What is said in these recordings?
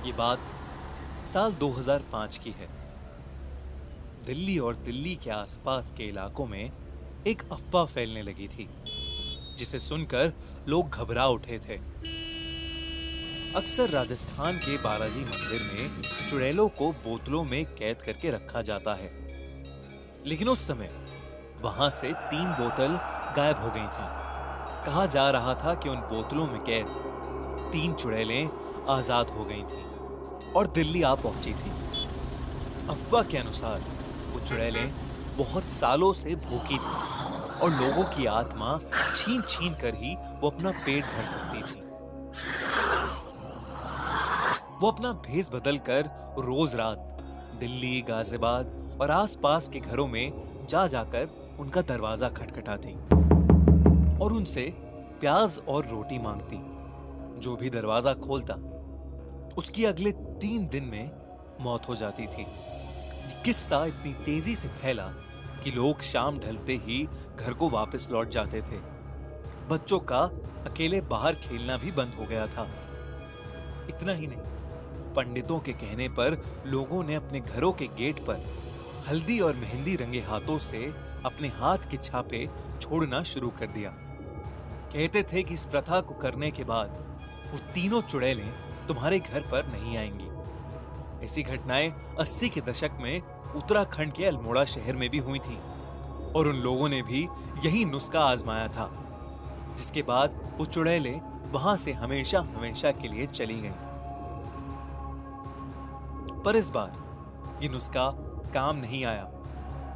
ये बात साल 2005 की है। दिल्ली और दिल्ली के आसपास के इलाकों में एक अफवाह फैलने लगी थी, जिसे सुनकर लोग घबरा उठे थे। अक्सर राजस्थान के बालाजी मंदिर में चुड़ैलों को बोतलों में कैद करके रखा जाता है, लेकिन उस समय वहां से 3 बोतल गायब हो गई थीं। कहा जा रहा था कि उन बोतलों में कैद 3 चुड़ैलें आजाद हो गई थीं और दिल्ली आ पहुंची थीं। अफवाह के अनुसार वो चुड़ैलें बहुत सालों से भूखी थीं और लोगों की आत्मा छीन छीन कर ही वो अपना पेट भर सकती थीं। वो अपना भेष बदल कर रोज रात दिल्ली, गाजियाबाद और आसपास के घरों में जा जाकर उनका दरवाजा खटखटाती और उनसे प्याज और रोटी मांगती। जो भी दरवाजा खोलता उसकी अगले 3 दिन में मौत हो जाती थी। ये किस्सा इतनी तेजी से फैला कि लोग शाम ढलते ही घर को वापस लौट जाते थे। बच्चों का अकेले बाहर खेलना भी बंद हो गया था। इतना ही नहीं, पंडितों के कहने पर लोगों ने अपने घरों के गेट पर हल्दी और मेहंदी रंगे हाथों से अपने हाथ के छापे छोड़ना शुरू कर दिया। कहते थे कि इस प्रथा को करने के बाद वो तीनों चुड़ैलें तुम्हारे घर पर नहीं आएंगी। ऐसी घटनाएं 80 के दशक में उत्तराखंड के अल्मोड़ा शहर में भी हुई थी और उन लोगों ने भी यही नुस्खा आजमाया था, जिसके बाद वो चुड़ैलें वहां से हमेशा हमेशा के लिए चली गईं। पर इस बार ये नुस्खा काम नहीं आया।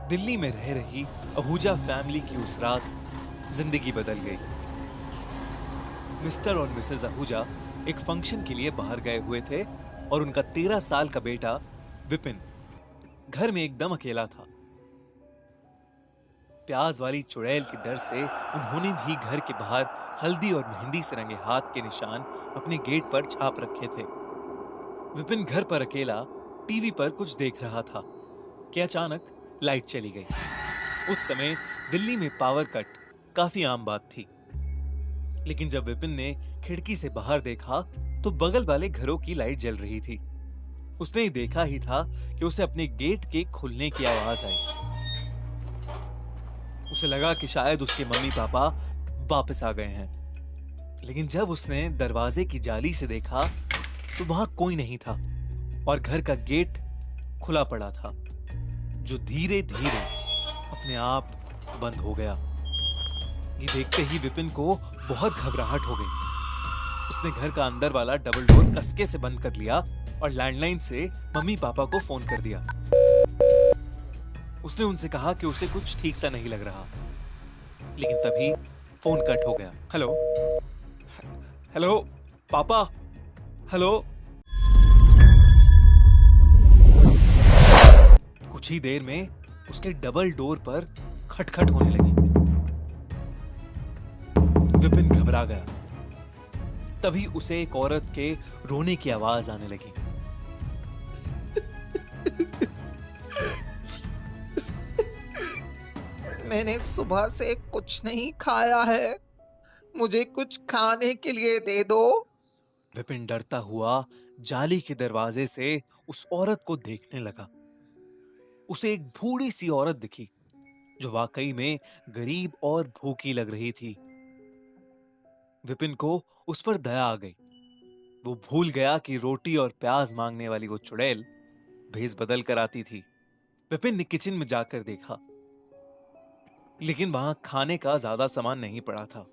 दिल्ली में रह रही आहूजा फैमिली की उस रात जिंदगी बदल गई। मिस्टर और मिसेस आहूजा एक फंक्शन के लिए बाहर गए हुए थे और उनका 13 साल का बेटा विपिन घर में एकदम अकेला था। प्याज वाली चुड़ैल के डर से उन्होंने भी घर के बाहर हल्दी और मेहंदी से रंगे हाथ के निशान अपने गेट पर छाप रखे थे। विपिन घर पर अकेला टीवी पर कुछ देख रहा था कि अचानक लाइट चली गई। उस समय दिल्ली में पावर कट काफी आम बात थी, लेकिन जब विपिन ने खिड़की से बाहर देखा तो बगल वाले घरों की लाइट जल रही थी। उसने ही देखा ही था कि उसे अपने गेट के खुलने की आवाज आई। उसे लगा कि शायद उसके मम्मी पापा वापस आ गए हैं, लेकिन जब उसने दरवाजे की जाली से देखा तो वहां कोई नहीं था और घर का गेट खुला पड़ा था, जो धीरे धीरे अपने आप बंद हो गया। ये देखते ही विपिन को बहुत घबराहट हो गई। उसने घर का अंदर वाला डबल डोर कसके से बंद कर लिया और लैंडलाइन से मम्मी पापा को फोन कर दिया। उसने उनसे कहा कि उसे कुछ ठीक सा नहीं लग रहा, लेकिन तभी फोन कट हो गया। हेलो हेलो पापा, हेलो। कुछ ही देर में उसके डबल डोर पर खटखट होने लगी। विपिन घबरा गया। तभी उसे एक औरत के रोने की आवाज आने लगी। मैंने सुबह से कुछ नहीं खाया है, मुझे कुछ खाने के लिए दे दो। विपिन डरता हुआ जाली के दरवाजे से उस औरत को देखने लगा। उसे एक बूढ़ी सी औरत दिखी जो वाकई में गरीब और भूखी लग रही थी। विपिन को उस पर दया आ गई। वो भूल गया कि रोटी और प्याज मांगने वाली वो चुड़ैल भेष बदल कर आती थी। विपिन ने किचन में जाकर देखा, लेकिन वहां खाने का ज्यादा सामान नहीं पड़ा था।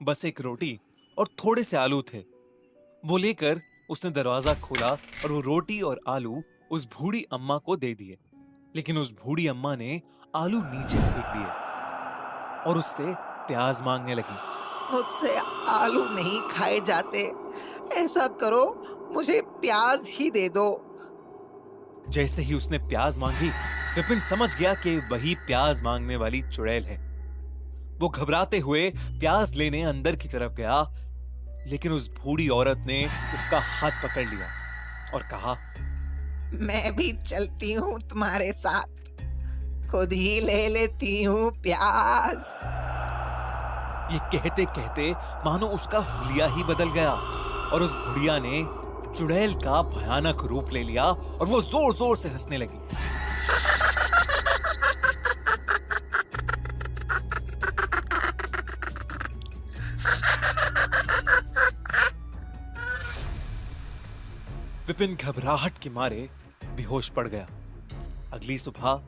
बस एक रोटी और थोड़े से आलू थे। वो लेकर उसने दरवाजा खोला और वो रोटी और आलू उस बूढ़ी अम्मा को दे दिए, लेकिन उस बूढ़ी अम्मा ने आलू नीचे फेंक दिए और उससे प्याज मांगने लगी। मुझसे आलू नहीं खाए जाते, ऐसा करो मुझे प्याज ही दे दो। जैसे ही उसने प्याज मांगी, विपिन समझ गया कि वही प्याज मांगने वाली चुड़ैल है। वो घबराते हुए प्याज लेने अंदर की तरफ गया, लेकिन उस बूढ़ी औरत ने उसका हाथ पकड़ लिया और कहा, मैं भी चलती हूँ तुम्हारे साथ, खुद ही ले लेती हूँ प्याज। ये कहते कहते मानो उसका हुलिया ही बदल गया और उस बुढ़िया ने चुड़ैल का भयानक रूप ले लिया और वो जोर जोर से हंसने लगी। विपिन घबराहट के मारे बेहोश पड़ गया। अगली सुबह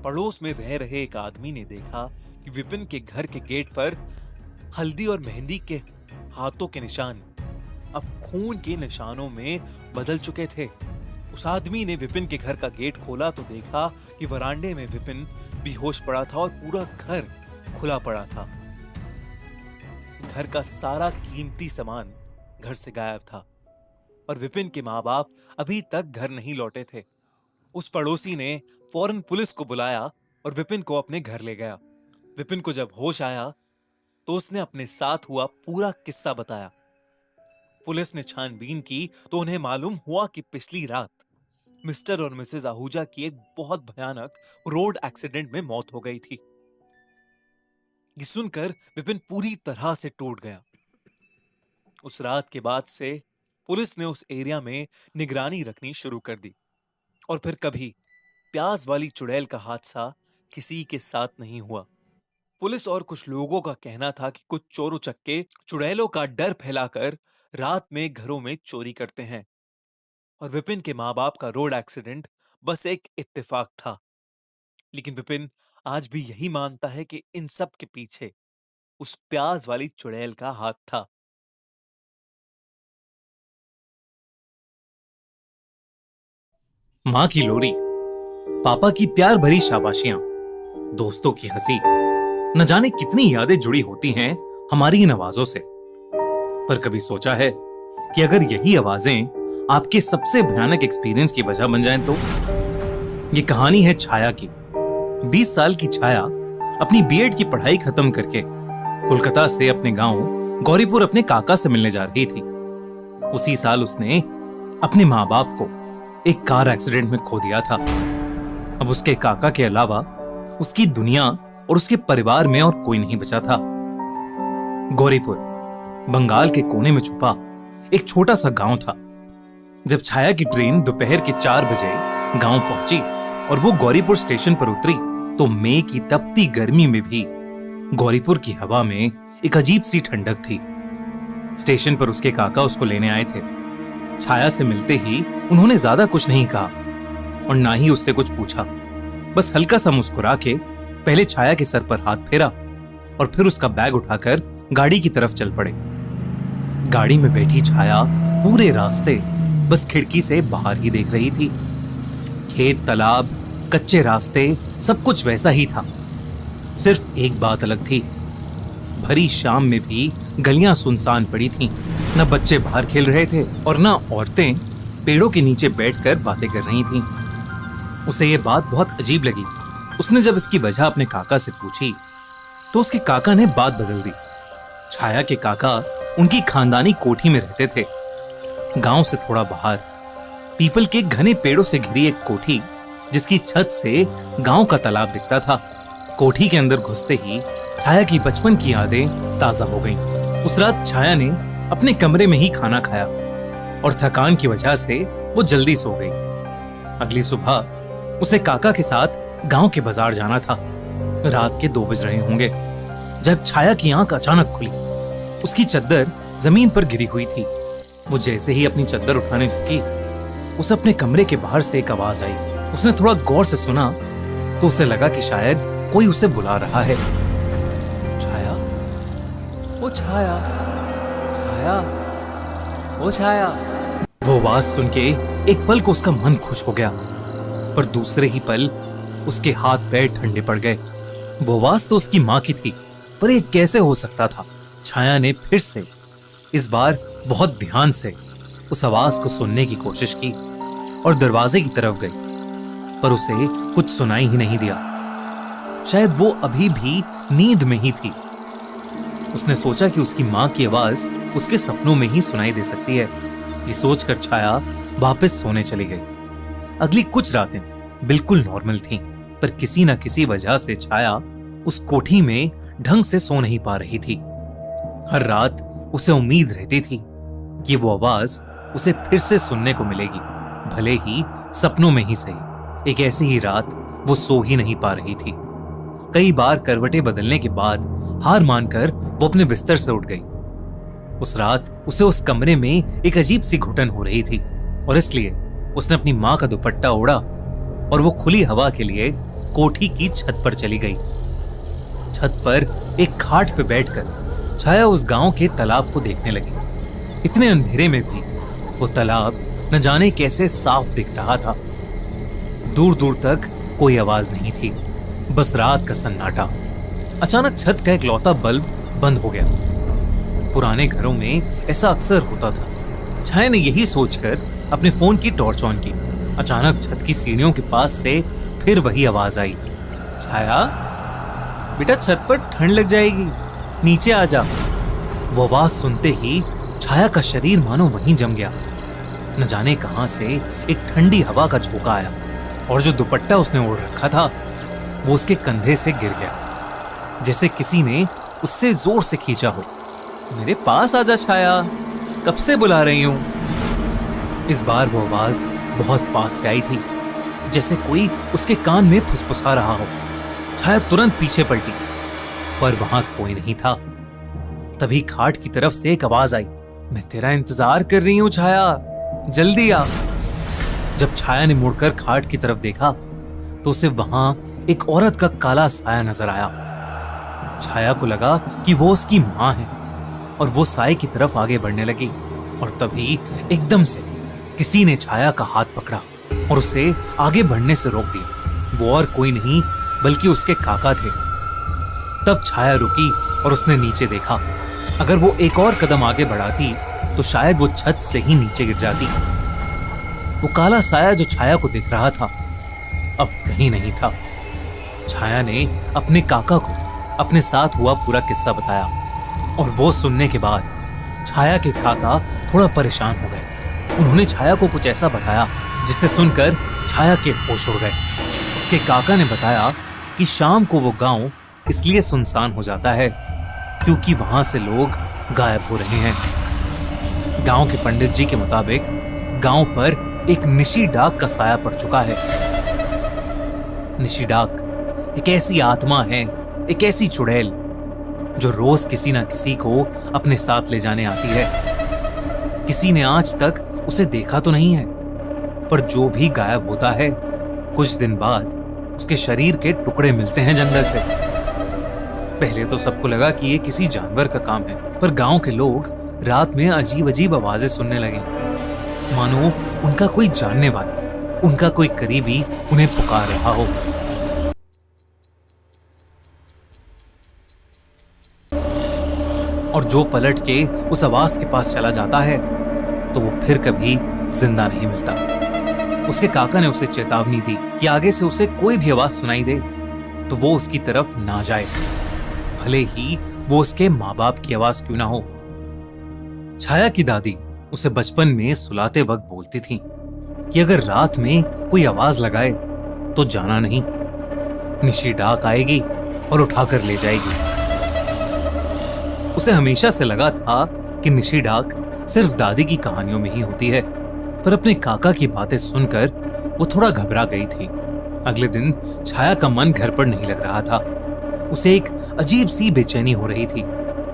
पड़ोस में रह रहे एक आदमी ने देखा कि विपिन के घर के गेट पर हल्दी और मेहंदी के हाथों के निशान अब खून के निशानों में बदल चुके थे। उस आदमी ने विपिन के घर का गेट खोला तो देखा कि वरांडे में विपिन बेहोश पड़ा था और पूरा घर खुला पड़ा था। घर का सारा कीमती सामान घर से गायब था और विपिन के माँ बाप अभी तक घर नहीं लौटे थे। उस पड़ोसी ने फौरन पुलिस को बुलाया और विपिन को अपने घर ले गया। विपिन को जब होश आया तो उसने अपने साथ हुआ पूरा किस्सा बताया। पुलिस ने छानबीन की तो उन्हें मालूम हुआ कि पिछली रात मिस्टर और मिसेस आहूजा की एक बहुत भयानक रोड एक्सीडेंट में मौत हो गई थी। ये सुनकर विपिन पूरी तरह से टूट गया। उस रात के बाद से पुलिस ने उस एरिया में निगरानी रखनी शुरू कर दी और फिर कभी प्याज वाली चुड़ैल का हादसा किसी के साथ नहीं हुआ। पुलिस और कुछ लोगों का कहना था कि कुछ चोर उचक्के चुड़ैलों का डर फैलाकर रात में घरों में चोरी करते हैं और विपिन के माँ बाप का रोड एक्सीडेंट बस एक इत्तेफाक था। लेकिन विपिन आज भी यही मानता है कि इन सब के पीछे उस प्याज वाली चुड़ैल का हाथ था। माँ की लोरी, पापा की प्यार भरी शाबाशियां, दोस्तों की हंसी, न जाने कितनी यादें जुड़ी होती हैं हमारी इन आवाजों से। पर कभी सोचा है कि अगर यही आवाजें आपके सबसे भयानक एक्सपीरियंस की वजह बन जाएं तो? ये कहानी है छाया की। 20 साल की छाया अपनी बीएड की पढ़ाई खत्म करके कोलकाता से अपने गांव गौरीपुर अपने काका से मिलने जा रही थी। उसी साल उसने अपने माँ बाप को एक कार एक्सीडेंट में खो दिया था। अब उसके काका के अलावा उसकी दुनिया और उसके परिवार में और कोई नहीं बचा था। गौरीपुर बंगाल के कोने में छुपा एक छोटा सा गांव था। जब छाया की ट्रेन दोपहर के 4 बजे गांव पहुंची और वो गौरीपुर स्टेशन पर उतरी तो मई की तपती गर्मी में भी गौरीपुर की हवा में एक अजीब सी ठंडक थी। स्टेशन पर उसके काका उसको लेने आए थे। छाया से मिलते ही उन्होंने ज्यादा कुछ नहीं कहा और ना ही उससे कुछ पूछा। बस हल्का सा मुस्कुरा के पहले छाया के सर पर हाथ फेरा और फिर उसका बैग उठाकर गाड़ी की तरफ चल पड़े। गाड़ी में बैठी छाया पूरे रास्ते बस खिड़की से बाहर ही देख रही थी। खेत, तालाब, कच्चे रास्ते, सब कुछ वैसा ही था। सिर्फ एक बात अलग थी। भरी शाम में भी गलियां सुनसान पड़ी थीं। न बच्चे बाहर खेल रहे थे और न औरतें पेड़ों के नीचे बैठकर बातें कर रही थीं। उसे ये बात बहुत अजीब लगी। उसने जब इसकी वजह अपने काका से पूछी तो उसके काका ने बात बदल दी। छाया के काका उनकी खानदानी कोठी में रहते थे। गांव से थोड़ा बाहर पीपल के घने पेड़ों से घिरी एक कोठी जिसकी छत से गांव का तालाब दिखता था। कोठी के अंदर घुसते ही छाया की बचपन की यादें ताजा हो गईं। उस रात छाया ने अपने कमरे में ही खाना खाया और थकान की वजह से वो जल्दी सो गई। अगली सुबह उसे काका के साथ गांव के बाजार जाना था। रात के 2 बज रहे होंगे जब छाया की आंख अचानक खुली। उसकी चद्दर जमीन पर गिरी हुई थी। वो जैसे ही अपनी चद्दर उठाने झुकी, उसे अपने कमरे के बाहर से एक आवाज आई। उसने थोड़ा गौर से सुना तो उसे लगा कि शायद कोई उसे बुला रहा है। छाया, वो छाया, छाया, वो छाया। वो आवाज सुन के एक पल को उसका मन खुश हो गया, पर दूसरे ही पल उसके हाथ पैर ठंडे पड़ गए। वो आवाज तो उसकी माँ की थी, पर ये कैसे हो सकता था? छाया ने फिर से, इस बार बहुत ध्यान से उस आवाज को सुनने की कोशिश की और दरवाजे की तरफ गई, पर उसे कुछ सुनाई ही नहीं दिया। शायद वो अभी भी नींद में ही थी। उसने सोचा कि उसकी माँ की आवाज उसके सपनों में ही सुनाई दे सकती है। ये सोचकर छाया वापस सोने चली गई। अगली कुछ रातें बिल्कुल नॉर्मल थीं, पर किसी न किसी वजह से छाया उस कोठी में ढंग से सो नहीं पा रही थी। हर रात उसे उम्मीद रहती थी कि वो आवाज उसे फिर से सुनने को मिलेगी, भले ही सपनों में ही सही। एक ऐसी ही रात वो सो ही नहीं पा रही थी। कई बार करवटें बदलने के बाद हार मानकर वो अपने बिस्तर से उठ गई। उस रात उसे उस कमरे में एक अजीब सी घुटन हो रही थी और इसलिए उसने अपनी माँ का दुपट्टा ओढ़ा और वो खुली हवा के लिए कोठी की छत पर चली गई। छत पर एक खाट पे बैठकर छाया उस गांव के तालाब को देखने लगी। इतने अंधेरे में भी वो तालाब न जाने कैसे साफ दिख रहा था। दूर दूर तक कोई आवाज नहीं थी, बस रात का सन्नाटा। अचानक छत का इकलौता बल्ब बंद हो गया। पुराने घरों में ऐसा अक्सर होता था। छाया ने यही सोचकर अपने फोन की टॉर्च ऑन की। अचानक छत की सीढ़ियों के पास से फिर वही आवाज आई, छाया बेटा छत पर ठंड लग जाएगी, नीचे आ जा। वो आवाज सुनते ही छाया का शरीर मानो वहीं जम गया। न जाने कहां से एक ठंडी हवा का झोंका आया और जो दुपट्टा उसने ओढ़ रखा था वो उसके कंधे से गिर गया, जैसे किसी ने उससे जोर से खींचा हो। मेरे पास आजा छाया, कब से बुला रही हूं। इस बार वो आवाज बहुत पास से आई थी, जैसे कोई उसके कान में फुसफुसा रहा हो। छाया तुरंत पीछे पलटी, पर वहां कोई नहीं था। तभी खाट की तरफ से एक आवाज आई, मैं तेरा इंतजार कर रही हूं छाया, जल्दी आ। जब छाया ने मुड़कर खाट की तरफ देखा तो उसे वहां एक औरत का काला साया नजर आया। छाया को लगा कि वो उसकी मां है और वो साए की तरफ आगे बढ़ने लगी और तभी एकदम से किसी ने छाया का हाथ पकड़ा और उसे आगे बढ़ने से रोक दिया। वो और कोई नहीं बल्कि उसके काका थे। तब छाया रुकी और उसने नीचे देखा। अगर वो एक और कदम आगे बढ़ाती तो शायद वो छत से ही नीचे गिर जाती। वो काला साया जो छाया को दिख रहा था अब कहीं नहीं था। छाया ने अपने काका को अपने साथ हुआ पूरा किस्सा बताया और वो सुनने के बाद छाया के काका थोड़ा परेशान हो गए। उन्होंने छाया को कुछ ऐसा बताया जिसे सुनकर छाया के होश उड़ गए। उसके काका ने बताया कि शाम को वो गांव इसलिए सुनसान हो जाता है क्योंकि वहां से लोग गायब हो रहे हैं। गांव के पंडित जी के मुताबिक गांव पर एक निशी डाक का साया पड़ चुका है। निशी डाक एक ऐसी आत्मा है, एक ऐसी चुड़ैल जो रोज किसी ना किसी को अपने साथ ले जाने आती है। किसी ने आज तक उसे देखा तो नहीं है, पर जो भी गायब होता है कुछ दिन बाद उसके शरीर के टुकड़े मिलते हैं जंगल से। पहले तो सबको लगा कि ये किसी जानवर का काम है, पर गांव के लोग रात में अजीब अजीब आवाजें सुनने लगे, मानो उनका कोई जानने वाला, उनका कोई करीबी उन्हें पुकार रहा हो। और जो पलट के उस आवाज के पास चला जाता है तो वो फिर कभी जिंदा नहीं मिलता। उसके काका ने उसे चेतावनी दी कि आगे से उसे कोई भी आवाज सुनाई दे तो वो उसकी तरफ ना जाए, भले ही वो उसके माँ बाप की आवाज क्यों ना हो। छाया की दादी उसे बचपन में सुलाते वक्त बोलती थी कि अगर रात में कोई आवाज लगाए तो जाना नहीं, निशी डाक आएगी और उठाकर ले जाएगी। उसे हमेशा से लगा था कि निशी डाक सिर्फ दादी की कहानियों में ही होती है, पर अपने काका की बातें सुनकर वो थोड़ा घबरा गई थी। अगले दिन छाया का मन घर पर नहीं लग रहा था। उसे एक अजीब सी बेचैनी हो रही थी।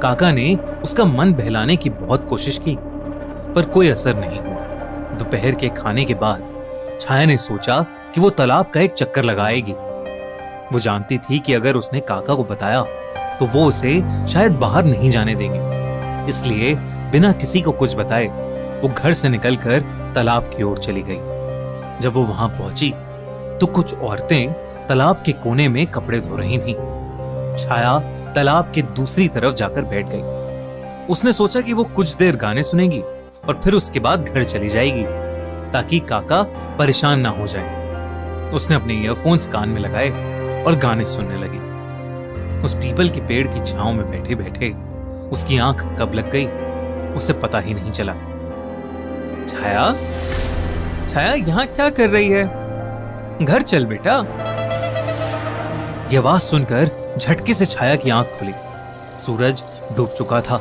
काका ने उसका मन बहलाने की बहुत कोशिश की, पर कोई असर नहीं हुआ। दोपहर के खाने के बाद छाया ने सोचा कि वो तालाब का एक चक्कर लगाएगी। वो जानती थी कि अगर उसने काका को बताया तो वो उसे शायद बाहर नहीं जाने देंगे, इसलिए बिना किसी को कुछ बताए वो घर से निकलकर तालाब की ओर चली गई। जब वो वहां पहुंची तो कुछ औरतें तालाब के कोने में कपड़े धो रही थीं। छाया तालाब के दूसरी तरफ जाकर बैठ गई। उसने सोचा कि वो कुछ देर गाने सुनेगी और फिर उसके बाद घर चली जाएगी ताकि काका परेशान ना हो जाए। उसने अपने ईयरफोन्स कान में लगाए और गाने सुनने लगी। उस पीपल के पेड़ की छांव में बैठे बैठे उसकी आंख कब लग गई उसे पता ही नहीं चला। छाया, छाया यहाँ क्या कर रही है? घर चल बेटा। यह आवाज सुनकर झटके से छाया की आंख खुली। सूरज डूब चुका था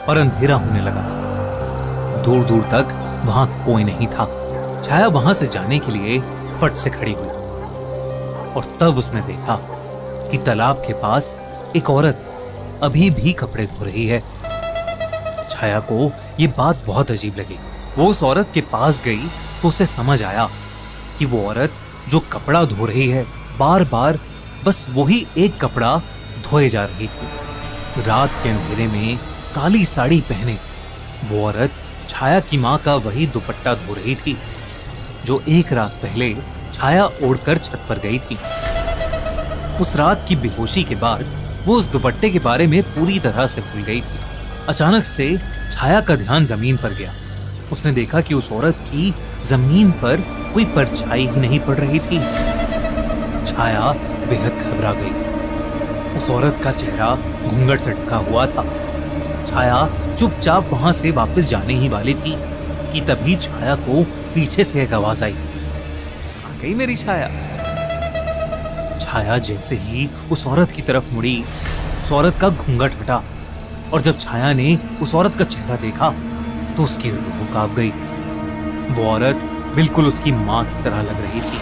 और अंधेरा होने लगा था। दूर दूर तक वहां कोई नहीं था। छाया वहां से जाने के लिए फट से खड़ी हुई और तब उसने देखा कि तालाब के पास एक औरत अभी भी कपड़े धो रही है। छाया को ये बात बहुत अजीब लगी। वो उस औरत के पास गई तो उसे समझ आया कि वो औरत जो कपड़ा धो रही है, बार बार बस वही एक कपड़ा धोए जा रही थी। रात के अंधेरे में काली साड़ी पहने वो औरत छाया की मां का वही दुपट्टा धो रही थी जो एक रात पहले छाया ओढ़कर छत पर गई थी। उस रात की बेहोशी के बाद वो उस दुपट्टे के बारे में पूरी तरह से भूल गई थी। अचानक से छाया का ध्यान जमीन पर गया। उसने देखा कि उस औरत की जमीन पर कोई परछाई ही नहीं पड़ रही थी। छाया बेहद घबरा गई। उस औरत का चेहरा घूंघट से ढका हुआ था। छाया चुपचाप वहां से वापस जाने ही वाली थी कि तभी छाया को पीछे से एक आवाज आई, आ गई मेरी छाया। छाया जैसे ही उस औरत की तरफ मुड़ी, उस औरत का घूंघट हटा और जब छाया ने उस औरत का चेहरा देखा तो उसकी रूह कांप गई। वो औरत बिल्कुल उसकी मां की तरह लग रही थी।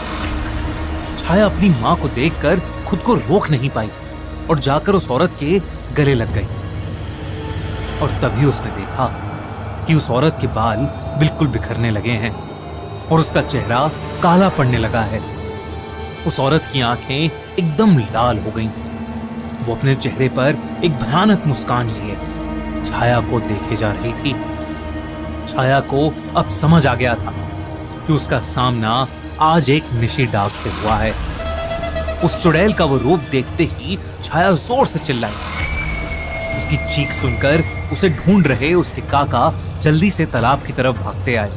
छाया अपनी मां को देखकर खुद को रोक नहीं पाई और जाकर उस औरत के गले लग गई। और तभी उसने देखा कि उस औरत के बाल बिल्कुल बिखरने लगे हैं और उसका चेहरा काला पड़ने लगा है। उस औरत की आंखें एकदम लाल हो गईं। वो अपने चेहरे पर एक भयानक मुस्कान लिए छाया को देखे जा रही थी। छाया को अब समझ आ गया था कि उसका सामना आज एक निशी डाक से हुआ है। उस चुड़ैल का वो रूप देखते ही छाया जोर से चिल्लाई। उसकी चीख सुनकर उसे ढूंढ रहे उसके काका जल्दी से तालाब की तरफ भागते आए,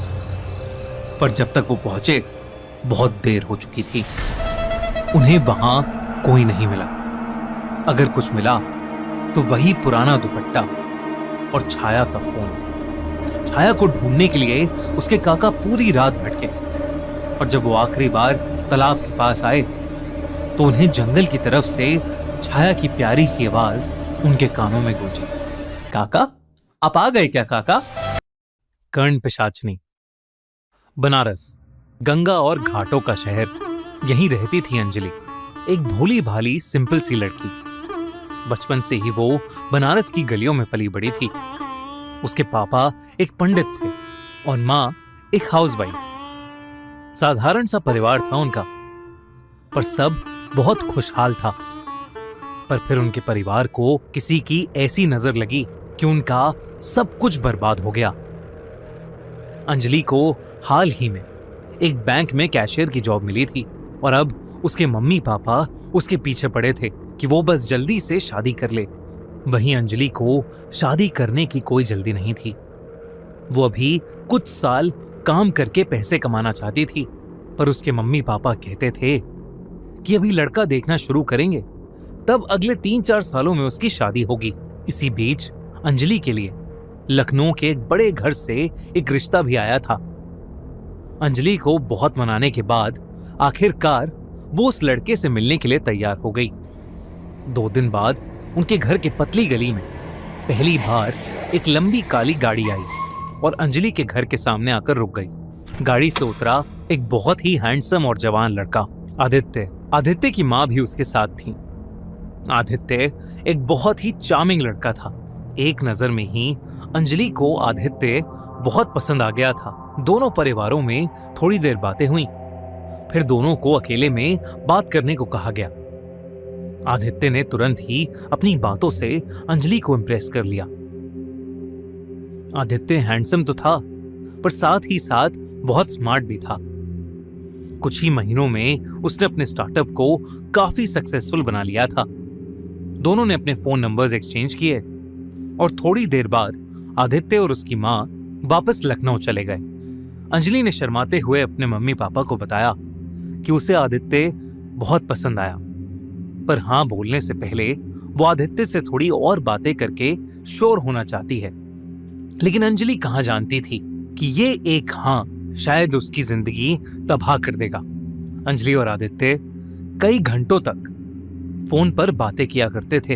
पर जब तक वो पहुंचे बहुत देर हो चुकी थी। उन्हें वहां कोई नहीं मिला। अगर कुछ मिला तो वही पुराना दुपट्टा और छाया का फोन। छाया को ढूंढने के लिए उसके काका पूरी रात भटके और जब वो आखिरी बार तालाब के पास आए तो उन्हें जंगल की तरफ से छाया की प्यारी सी आवाज उनके कानों में गूंजी, काका आप आ गए क्या काका? कर्ण पिशाचनी। बनारस, गंगा और घाटों का शहर, यहीं रहती थी अंजलि, एक भोली भाली सिंपल सी लड़की। बचपन से ही वो बनारस की गलियों में पली बड़ी थी। उसके पापा एक पंडित थे और माँ एक हाउसवाइफ। साधारण सा परिवार था उनका, पर सब बहुत खुशहाल था। पर फिर उनके परिवार को किसी की ऐसी नजर लगी कि उनका सब कुछ बर्बाद हो गया। अंजलि को हाल ही में एक बैंक में कैशियर की जॉब मिली थी और अब उसके मम्मी पापा उसके पीछे पड़े थे कि वो बस जल्दी से शादी कर ले। वहीं अंजलि को शादी करने की कोई जल्दी नहीं थी। वो अभी कुछ साल काम करके पैसे कमाना चाहती थी, पर उसके मम्मी पापा कहते थे कि अभी लड़का देखना शुरू करेंगे, तब अगले 3-4 सालों में उसकी शादी होगी। इसी बीच अंजलि के लिए लखनऊ के एक बड़े घर से एक रिश्ता भी आया था। अंजलि को बहुत मनाने के बाद आखिरकार वो उस लड़के से मिलने के लिए तैयार हो गई। 2 दिन बाद उनके घर के पतली गली में पहली बार एक लंबी काली गाड़ी आई और अंजलि के घर के सामने आकर रुक गई। गाड़ी से उतरा एक बहुत ही हैंडसम और जवान लड़का, आदित्य। आदित्य की माँ भी उसके साथ थी। आदित्य एक बहुत ही चार्मिंग लड़का था। एक नजर में ही अंजलि को आदित्य बहुत पसंद आ गया था। दोनों परिवारों में थोड़ी देर बातें हुई, फिर दोनों को अकेले में बात करने को कहा गया। आदित्य ने तुरंत ही अपनी बातों से अंजलि को इम्प्रेस कर लिया। आदित्य हैंडसम तो था, पर साथ ही साथ बहुत स्मार्ट भी था। कुछ ही महीनों में उसने अपने स्टार्टअप को काफी सक्सेसफुल बना लिया था। दोनों ने अपने फोन नंबर्स एक्सचेंज किए और थोड़ी देर बाद आदित्य और उसकी माँ वापस लखनऊ चले गए। अंजलि ने शर्माते हुए अपने मम्मी पापा को बताया कि उसे आदित्य बहुत पसंद आया, पर हाँ बोलने से पहले वो आदित्य से थोड़ी और बातें करके श्योर होना चाहती है। लेकिन अंजलि कहाँ जानती थी कि ये एक हाँ शायद उसकी जिंदगी तबाह कर देगा। अंजलि और आदित्य कई घंटों तक फोन पर बातें किया करते थे।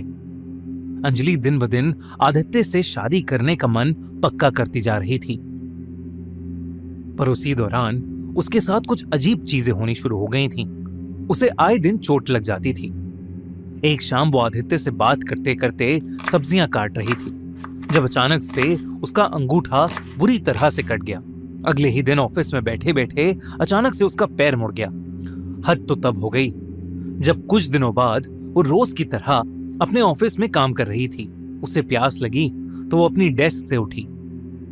अंजलि दिन ब दिन आदित्य से शादी करने का मन पक्का करती जा रही थी। पर उसी दौरान उसके साथ कुछ अजीब चीजें होनी शुरू हो गई थीं। उसे आए दिन चोट लग जाती थी। एक शाम वो आदित्य से बात करते करते सब्जियां काट रही थी जब अचानक से उसका अंगूठा बुरी तरह से कट गया। अगले ही दिन ऑफिस में बैठे बैठे अचानक से उसका पैर मुड़ गया। हद तो तब हो गई जब कुछ दिनों बाद वो रोज की तरह अपने ऑफिस में काम कर रही थी। उसे प्यास लगी तो वो अपनी डेस्क से उठी,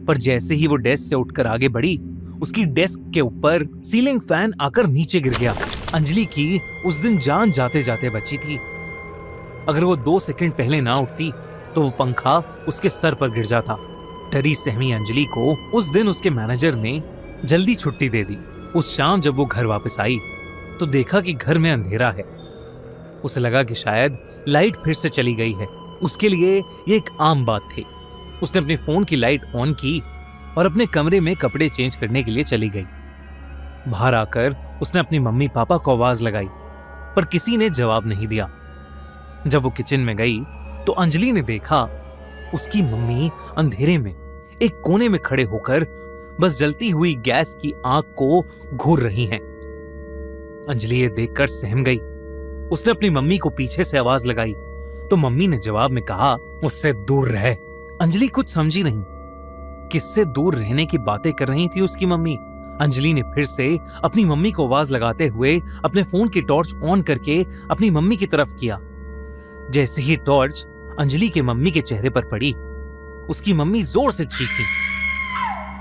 पर जैसे ही वो डेस्क से उठकर आगे बढ़ी, उसकी डेस्क के ऊपर सीलिंग फैन आकर नीचे गिर गया। अंजलि की उस दिन जान जाते जाते बची थी। अगर वो 2 सेकंड पहले ना उठती तो वो पंखा उसके सर पर गिर जाता। डरी सहमी अंजलि को उस दिन उसके मैनेजर ने जल्दी छुट्टी दे दी। उस शाम जब वो घर वापस आई तो देखा कि घर में अंधेरा है। उसे लगा कि शायद लाइट फिर से चली गई है। उसके लिए ये एक आम बात थी। उसने अपने फोन की लाइट ऑन की और अपने कमरे में कपड़े चेंज करने के लिए चली गई। बाहर आकर उसने अपनी मम्मी पापा को आवाज लगाई, पर किसी ने जवाब नहीं दिया। जब वो किचन में गई तो अंजलि ने देखा उसकी मम्मी अंधेरे में एक कोने में खड़े होकर बस जलती हुई गैस की आग को घूर रही हैं। अंजलि ये देखकर सहम गई। उसने अपनी मम्मी को पीछे से आवाज लगाई तो मम्मी ने जवाब में कहा, उससे दूर रह। अंजलि कुछ समझी नहीं। किससे दूर रहने की बातें कर रही थी उसकी मम्मी। अंजलि ने फिर से अपनी मम्मी को आवाज लगाते हुए अपने फोन की टॉर्च ऑन करके अपनी मम्मी की तरफ किया। जैसे ही टॉर्च अंजलि के मम्मी के चेहरे पर पड़ी, उसकी मम्मी जोर से चीखी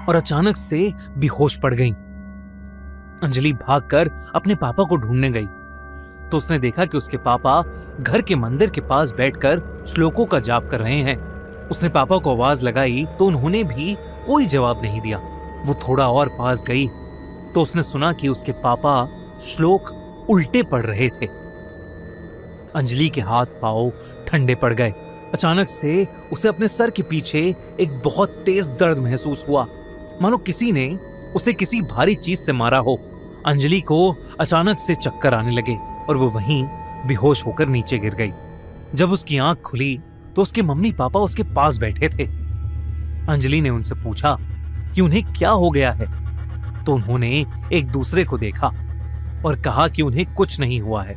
और अचानक से बेहोश पड़ गई। अंजलि भागकर अपने पापा को ढूंढने गई तो उसने देखा कि उसके पापा घर के मंदिर के पास बैठकर श्लोकों का जाप कर रहे हैं। उसने पापा को आवाज लगाई तो उन्होंने भी कोई जवाब नहीं दिया। वो थोड़ा और पास गई तो उसने सुना कि उसके पापा श्लोक उल्टे पढ़ रहे थे। अंजलि के हाथ पांव ठंडे पड़ गए। अचानक से उसे अपने सर के पीछे एक बहुत तेज दर्द महसूस हुआ, मानो किसी ने उसे किसी भारी चीज से मारा हो। अंजलि को अचानक से चक्कर आने लगे और वो वहीं बेहोश होकर नीचे गिर गई। जब उसकी आंख खुली तो उसके मम्मी पापा उसके पास बैठे थे। अंजलि ने उनसे पूछा कि उन्हें क्या हो गया है, तो उन्होंने एक दूसरे को देखा और कहा कि उन्हें कुछ नहीं हुआ है।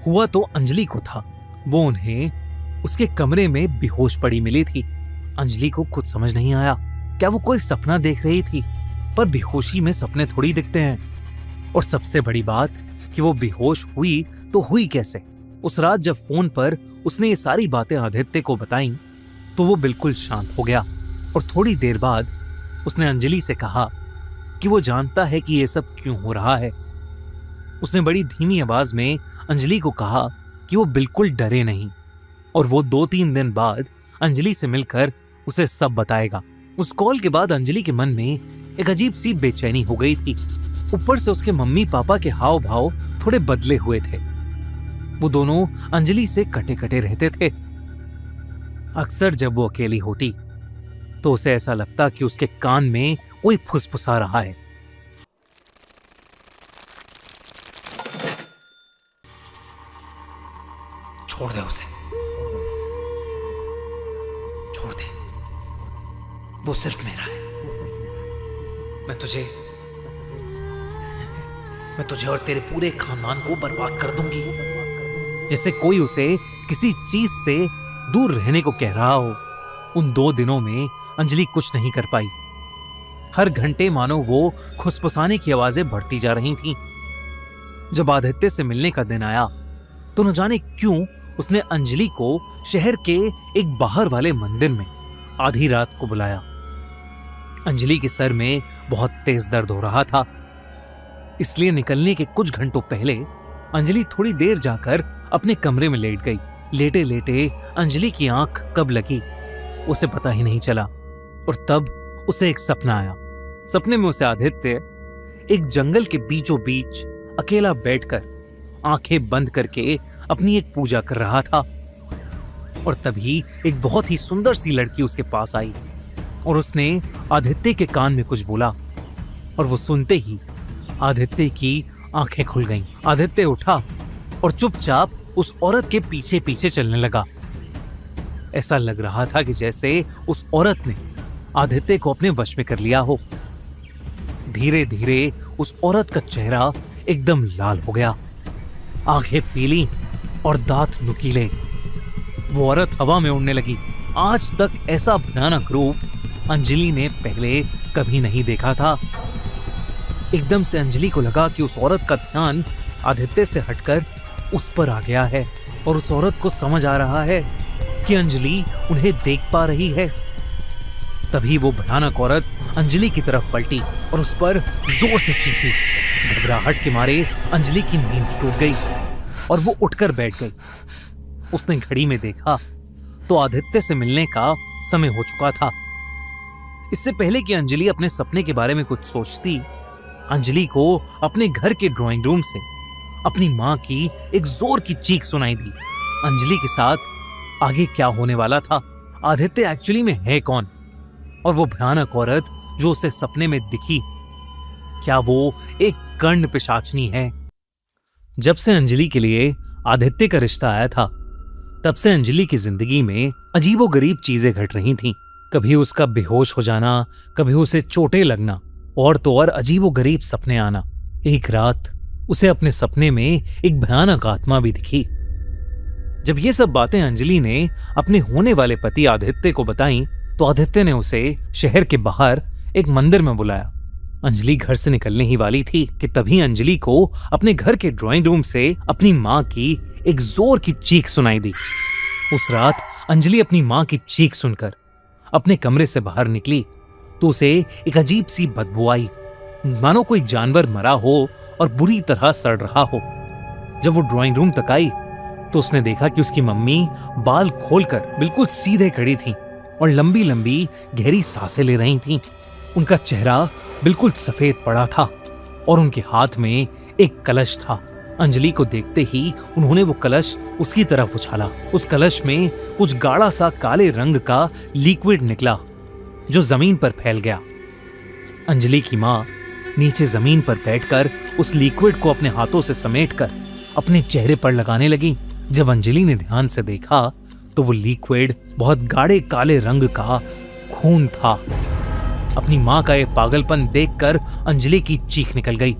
हुआ तो अंजलि को था। वो उन्हें उसके कमरे में बेहोश पड़ी मिली थी। अंजलि को कुछ समझ नहीं आया। क्या वो कोई सपना देख रही थी? पर बेहोशी में सपने थोड़ी दिखते हैं। और सबसे बड़ी बात कि वो बेहोश हुई तो हुई कैसे? उस रात जब फोन पर उसने ये सारी बातें आदित्य को बताई तो वो बिल्कुल शांत हो गया और थोड़ी देर बाद उसने अंजलि से कहा कि वो जानता है कि ये सब क्यों हो रहा है। उसने बड़ी धीमी आवाज में अंजलि को कहा कि वो बिल्कुल डरे नहीं और वो 2-3 दिन बाद अंजलि से मिलकर उसे सब बताएगा। उस कॉल के बाद अंजलि के मन में एक अजीब सी बेचैनी हो गई थी। ऊपर से उसके मम्मी पापा के हाव भाव थोड़े बदले हुए थे। वो दोनों अंजलि से कटे कटे रहते थे। अक्सर जब वो अकेली होती तो उसे ऐसा लगता कि उसके कान में कोई फुसफुसा रहा है। छोड़ दे उसे, छोड़ दे, वो सिर्फ मेरा है। मैं तुझे और तेरे पूरे खानदान को बर्बाद कर दूंगी। जैसे कोई उसे किसी चीज से दूर रहने को कह रहा हो। उन 2 दिनों में अंजलि कुछ नहीं कर पाई। हर घंटे मानो वो खुसफुसाने की आवाजें बढ़ती जा रही थीं। जब आदित्य से मिलने का दिन आया तो न जाने क्यों उसने अंजलि को शहर के एक बाहर वाले मंदिर में आधी रात को बुलाया। अंजलि के सर में बहुत तेज दर्द हो रहा था, इसलिए निकलने के कुछ घंटों पहले अंजलि थोड़ी देर जाकर अपने कमरे में लेट गई। लेटे लेटे अंजलि की आंख कब लगी उसे पता ही नहीं चला और तब उसे एक सपना आया। सपने में उसे आदित्य एक जंगल के बीचों बीच अकेला बैठकर आंखें बंद करके अपनी एक पूजा कर रहा था और तभी एक बहुत ही सुंदर सी लड़की उसके पास आई और उसने आदित्य के कान में कुछ बोला और वो सुनते ही आदित्य की आंखें खुल गईं। आदित्य उठा और चुपचाप उस औरत के पीछे पीछे चलने लगा। ऐसा लग रहा था कि जैसे उस औरत ने आदित्य को अपने वश में कर लिया हो। धीरे धीरे उस औरत का चेहरा एकदम लाल हो गया, आंखें पीली और दांत नुकीले। वो औरत हवा में उड़ने लगी। आज तक ऐसा भयानक रूप अंजलि ने पहले कभी नहीं देखा था। एकदम से अंजलि को लगा कि उस औरत का ध्यान आदित्य से हटकर उस पर आ गया है और उस औरत को समझ आ रहा है कि अंजलि उन्हें देख पा रही है। तभी वो भयानक औरत अंजलि की तरफ पलटी और उस पर जोर से चीखी। घबराहट के मारे अंजलि की नींद टूट गई और वो उठकर बैठ गई। उसने घड़ी में देखा तो आदित्य से मिलने का समय हो चुका था। इससे पहले कि अंजलि अपने सपने के बारे में कुछ सोचती, अंजलि को अपने घर के ड्राइंग रूम से अपनी मां की एक जोर की चीख सुनाई दी। अंजलि के साथ आगे क्या होने वाला था? आदित्य एक्चुअली में है कौन? और वो भयानक औरत जो उसे सपने में दिखी, क्या वो एक कर्ण पिशाचनी है? जब से अंजलि के लिए आदित्य का रिश्ता आया था, तब से अंजलि की जिंदगी में अजीबोगरीब चीजें घट रही थीं। कभी उसका बेहोश हो जाना, कभी उसे चोटें लगना और तो और अजीबोगरीब सपने आना। एक रात उसे अपने सपने में एक भयानक आत्मा भी दिखी। जब ये सब बातें अंजलि ने अपने होने वाले पति आदित्य को बताई, तो आदित्य ने उसे शहर के बाहर एक मंदिर में बुलाया। अंजलि घर से निकलने ही वाली थी कि तभी अंजलि को अपने घर के ड्राइंग रूम से अपनी मां की एक जोर की चीख सुनाई दी। उस रात अंजलि अपनी मां की चीख सुनकर अपने कमरे से बाहर निकली तो उसे एक अजीब सी बदबू आई, मानो कोई जानवर मरा हो और बुरी तरह सड़ रहा हो। जब वो ड्राइंग रूम तक आई तो उसने देखा कि उसकी मम्मी बाल खोलकर बिल्कुल सीधे खड़ी थी और लंबी लंबी गहरी सांसें ले रही थीं। उनका चेहरा बिल्कुल सफेद पड़ा था और उनके हाथ में एक कलश था। अंजलि को देखते ही उन्होंने वो कलश उसकी तरफ उछाला। उस कलश में कुछ गाढ़ा सा काले रंग का लिक्विड निकला जो जमीन पर फैल गया। अंजलि की मां नीचे जमीन पर बैठकर उस लिक्विड को अपने हाथों से समेटकर अपने चेहरे पर लगाने लगी। जब अंजलि ने ध्यान से देखा तो वो लिक्विड बहुत गाढ़े काले रंग का खून था। अपनी मां का ये पागलपन देखकर अंजलि की चीख निकल गई।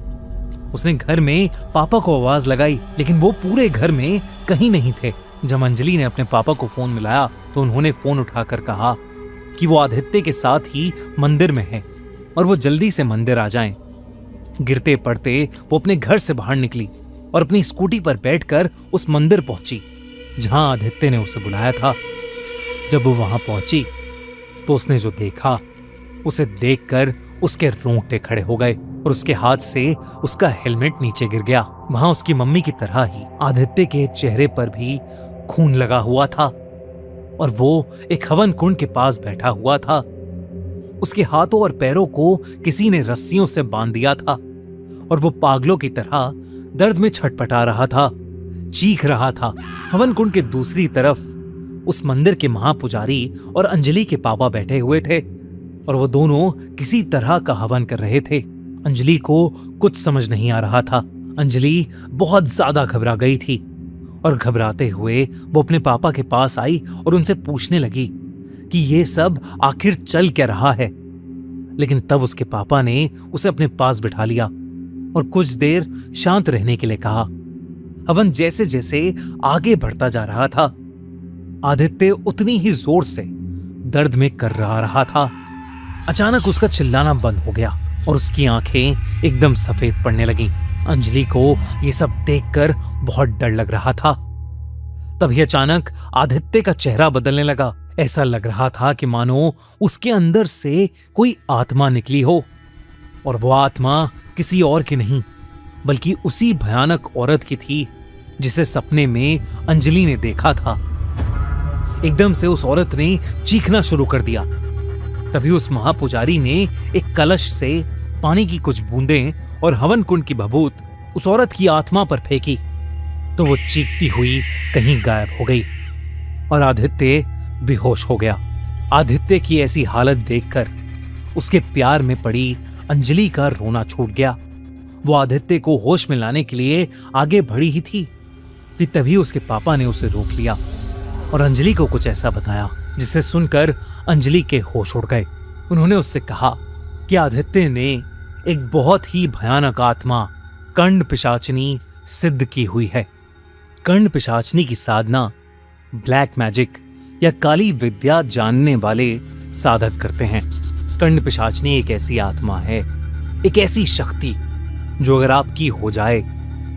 उसने घर में पापा को आवाज लगाई, लेकिन वो पूरे घर में कहीं नहीं थे। जब अंजलि ने अपने पापा को फोन मिलाया तो उन्होंने फोन उठाकर कहा कि वो आदित्य के साथ ही मंदिर में है और वो जल्दी से मंदिर आ जाएं। गिरते पड़ते वो अपने घर से बाहर निकली और अपनी स्कूटी पर बैठकर उस मंदिर पहुंची जहां आदित्य ने उसे बुलाया था। जब वो वहां पहुंची तो उसने जो देखा, उसे देखकर उसके रोंगटे खड़े हो गए और उसके हाथ से उसका हेलमेट नीचे गिर गया। वहां उसकी मम्मी की तरह ही आदित्य के चेहरे पर भी खून लगा हुआ था और वो एक हवन कुंड के पास बैठा हुआ था। उसके हाथों और पैरों को किसी ने रस्सियों से बांध दिया था और वो पागलों की तरह दर्द में छटपटा रहा था, चीख रहा था। हवन कुंड के दूसरी तरफ उस मंदिर के महापुजारी और अंजलि के पापा बैठे हुए थे और वो दोनों किसी तरह का हवन कर रहे थे। अंजलि को कुछ समझ नहीं आ रहा था। अंजलि बहुत ज्यादा घबरा गई थी और घबराते हुए वो अपने पापा के पास आई और उनसे पूछने लगी कि ये सब आखिर चल क्या रहा है। लेकिन तब उसके पापा ने उसे अपने पास बिठा लिया और कुछ देर शांत रहने के लिए कहा। हवन जैसे जैसे आगे बढ़ता जा रहा था, आदित्य उतनी ही जोर से दर्द में कर रहा था। अचानक उसका चिल्लाना बंद हो गया और उसकी आंखें एकदम सफेद पड़ने लगीं। अंजलि को ये सब देखकर बहुत डर लग रहा था। तभी अचानक आदित्य का चेहरा बदलने लगा। ऐसा लग रहा था कि मानो उसके अंदर से कोई आत्मा निकली हो और वो आत्मा किसी और की नहीं बल्कि उसी भयानक औरत की थी जिसे सपने में अंजलि ने देखा था। एकदम से उस औरत ने चीखना शुरू कर दिया। तभी उस महापुजारी ने एक कलश से पानी की कुछ बूंदें और हवन कुंड की भभूत उस औरत की आत्मा पर फेंकी तो वो चीखती हुई कहीं गायब हो गई और आदित्य बेहोश हो गया। आदित्य की ऐसी हालत देखकर उसके प्यार में पड़ी अंजलि का रोना छूट गया। वो आदित्य को होश में लाने के लिए आगे बढ़ी ही थी कि तभी उसके पापा ने उसे रोक लिया और अंजलि को कुछ ऐसा बताया जिसे सुनकर अंजलि के होश उड़ गए। उन्होंने उससे कहा कि आदित्य ने एक बहुत ही भयानक आत्मा कंड पिशाचनी सिद्ध की हुई है। कंड पिशाचनी की साधना ब्लैक मैजिक या काली विद्या जानने वाले साधक करते हैं। कंड पिशाचनी एक ऐसी आत्मा है, एक ऐसी शक्ति जो अगर आपकी हो जाए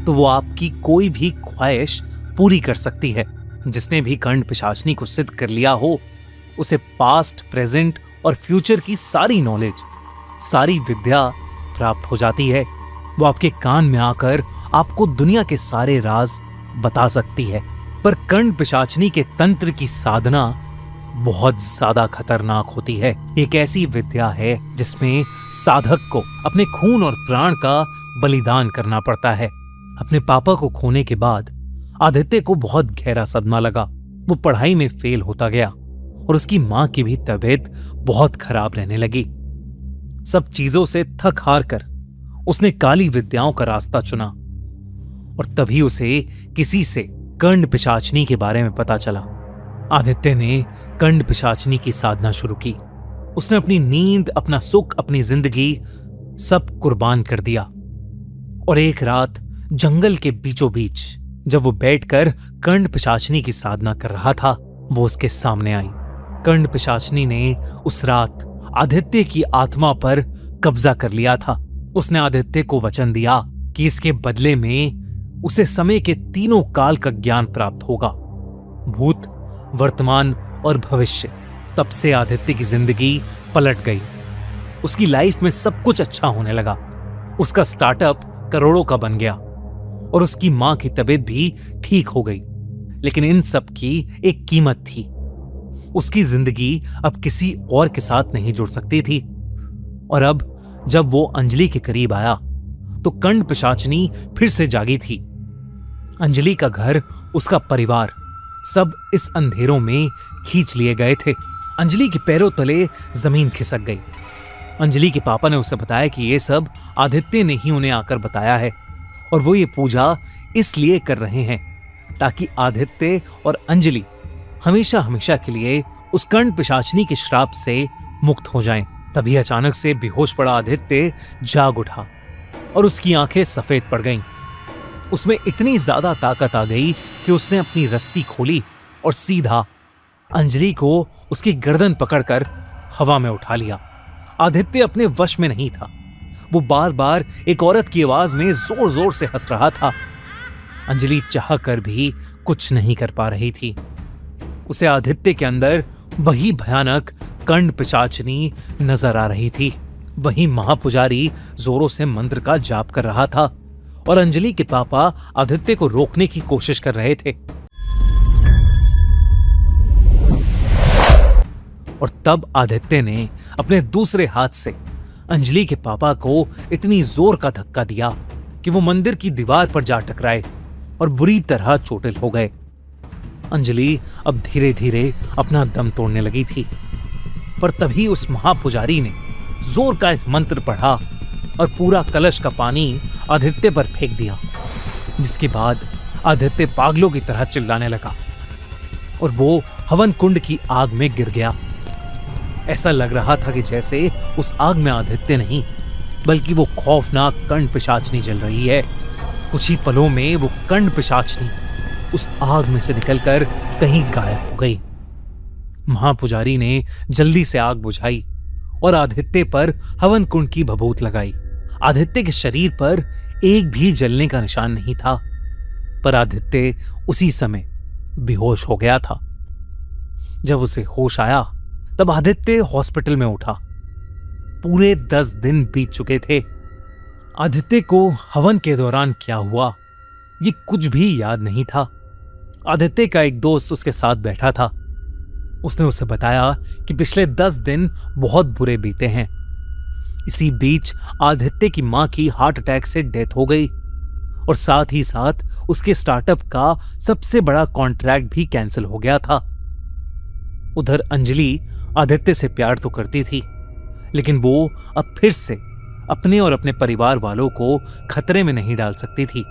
तो वो आपकी कोई भी ख्वाहिश पूरी कर सकती है। जिसने भी कंड पिशाचनी को सिद्ध कर लिया हो उसे पास्ट, प्रेजेंट और फ्यूचर की सारी नॉलेज, सारी विद्या प्राप्त हो जाती है। वो आपके कान में आकर आपको दुनिया के सारे राज बता सकती है। पर कंड पिशाचनी के तंत्र की साधना बहुत ज्यादा खतरनाक होती है। एक ऐसी विद्या है जिसमें साधक को अपने खून और प्राण का बलिदान करना पड़ता है। अपने पापा को खोने के बाद आदित्य को बहुत गहरा सदमा लगा। वो पढ़ाई में फेल होता गया और उसकी मां की भी तबीयत बहुत खराब रहने लगी। सब चीजों से थक हार कर उसने काली विद्याओं का रास्ता चुना और तभी उसे किसी से कंड पिशाचनी के बारे में पता चला। आदित्य ने कंड पिशाचनी की साधना शुरू की। उसने अपनी नींद, अपना सुख, अपनी जिंदगी सब कुर्बान कर दिया। और एक रात जंगल के बीचों बीच जब वो बैठकर कंड पिशाचनी की साधना कर रहा था, वो उसके सामने आई। कंड पिशाचनी ने उस रात आदित्य की आत्मा पर कब्जा कर लिया था। उसने आदित्य को वचन दिया कि इसके बदले में उसे समय के तीनों काल का ज्ञान प्राप्त होगा, भूत, वर्तमान और भविष्य। तब से आदित्य की जिंदगी पलट गई। उसकी लाइफ में सब कुछ अच्छा होने लगा। उसका स्टार्टअप करोड़ों का बन गया और उसकी मां की तबीयत भी ठीक हो गई। लेकिन इन सब की एक कीमत थी। उसकी जिंदगी अब किसी और के साथ नहीं जुड़ सकती थी। और अब जब वो अंजलि के करीब आया तो कंड पिशाचनी फिर से जागी थी। अंजलि का घर, उसका परिवार सब इस अंधेरों में खींच लिए गए थे। अंजलि के पैरों तले जमीन खिसक गई। अंजलि के पापा ने उसे बताया कि ये सब आदित्य ने ही उन्हें आकर बताया है और वो ये पूजा इसलिए कर रहे हैं ताकि आदित्य और अंजलि हमेशा हमेशा के लिए उस कंड पिशाचनी के श्राप से मुक्त हो जाएं। तभी अचानक से बेहोश पड़ा आदित्य जाग उठा और उसकी आंखें सफेद पड़ गईं। उसमें इतनी ज्यादा ताकत आ गई कि उसने अपनी रस्सी खोली और सीधा अंजलि को उसकी गर्दन पकड़कर हवा में उठा लिया। आदित्य अपने वश में नहीं था। वो बार बार एक औरत की आवाज में जोर जोर से हंस रहा था। अंजलि चाह कर भी कुछ नहीं कर पा रही थी। उसे आदित्य के अंदर वही भयानक कंड पिशाचनी नजर आ रही थी। वही महापुजारी जोरों से मंत्र का जाप कर रहा था और अंजलि के पापा आदित्य को रोकने की कोशिश कर रहे थे। और तब आदित्य ने अपने दूसरे हाथ से अंजलि के पापा को इतनी जोर का धक्का दिया कि वो मंदिर की दीवार पर जा टकराए और बुरी तरह चोटिल हो गए। अंजलि अब धीरे धीरे अपना दम तोड़ने लगी थी। पर तभी उस महापुजारी ने जोर का एक मंत्र पढ़ा और पूरा कलश का पानी आदित्य पर फेंक दिया, जिसके बाद आदित्य पागलों की तरह चिल्लाने लगा और वो हवन कुंड की आग में गिर गया। ऐसा लग रहा था कि जैसे उस आग में आदित्य नहीं बल्कि वो खौफनाक कंड पिशाचनी जल रही है। कुछ ही पलों में वो कंड पिशाचनी उस आग में से निकलकर कहीं गायब हो गई। महापुजारी ने जल्दी से आग बुझाई और आदित्य पर हवन कुंड की भभूत लगाई। आदित्य के शरीर पर एक भी जलने का निशान नहीं था, पर आदित्य उसी समय बेहोश हो गया था। जब उसे होश आया तब आदित्य हॉस्पिटल में उठा। पूरे 10 दिन बीत चुके थे। आदित्य को हवन के दौरान क्या हुआ ये कुछ भी याद नहीं था। आदित्य का एक दोस्त उसके साथ बैठा था। उसने उसे बताया कि पिछले 10 दिन बहुत बुरे बीते हैं। इसी बीच आदित्य की मां की हार्ट अटैक से डेथ हो गई और साथ ही साथ उसके स्टार्टअप का सबसे बड़ा कॉन्ट्रैक्ट भी कैंसिल हो गया था। उधर अंजलि आदित्य से प्यार तो करती थी, लेकिन वो अब फिर से अपने और अपने परिवार वालों को खतरे में नहीं डाल सकती थी।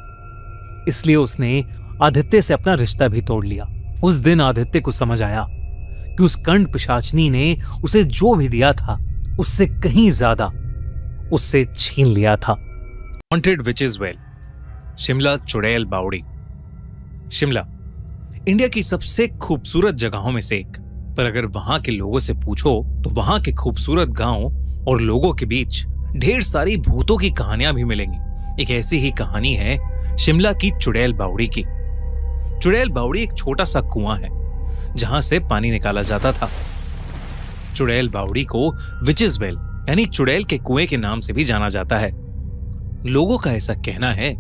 इसलिए उसने आदित्य से अपना रिश्ता भी तोड़ लिया। उस दिन आदित्य को समझ आया कि उस कंड पिशाचनी ने उसे जो भी दिया था उससे कहीं ज्यादा उससे छीन लिया था। हॉन्टेड विचेस वेल, शिमला चुड़ैल बावड़ी। शिमला इंडिया की सबसे खूबसूरत जगहों में से एक, पर अगर वहां के लोगों से पूछो तो वहां के खूबसूरत गांव और लोगों के बीच ढेर सारी भूतों की कहानियां भी मिलेंगी। एक ऐसी ही कहानी है शिमला की चुड़ैल बावड़ी की। चुड़ैल बावड़ी एक छोटा सा कुआं है जहां से पानी निकाला जाता था। चुड़ैल बावड़ी को विचेस वेल यानी चुड़ैल के कुएं के नाम से भी जाना जाता है। लोगों का ऐसा कहना है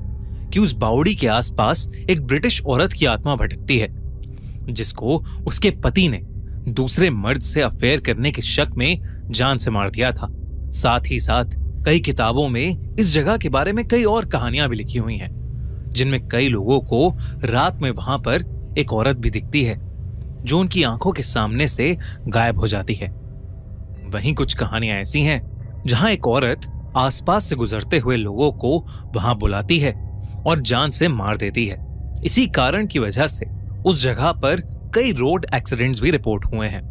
कि उस बावड़ी के आसपास एक ब्रिटिश औरत की आत्मा भटकती है, जिसको उसके पति ने दूसरे मर्द से अफेयर करने के शक में जान से मार दिया था। साथ ही साथ कई किताबों में इस जगह के बारे में कई और कहानियां भी लिखी हुई हैं, जिनमें कई लोगों को रात में वहां पर एक औरत भी दिखती है जो उनकी आंखों के सामने से गायब हो जाती है। वहीं कुछ कहानियां ऐसी हैं जहां एक औरत आसपास से गुजरते हुए लोगों को वहां बुलाती है और जान से मार देती है। इसी कारण की वजह से उस जगह पर कई रोड एक्सीडेंट्स भी रिपोर्ट हुए हैं।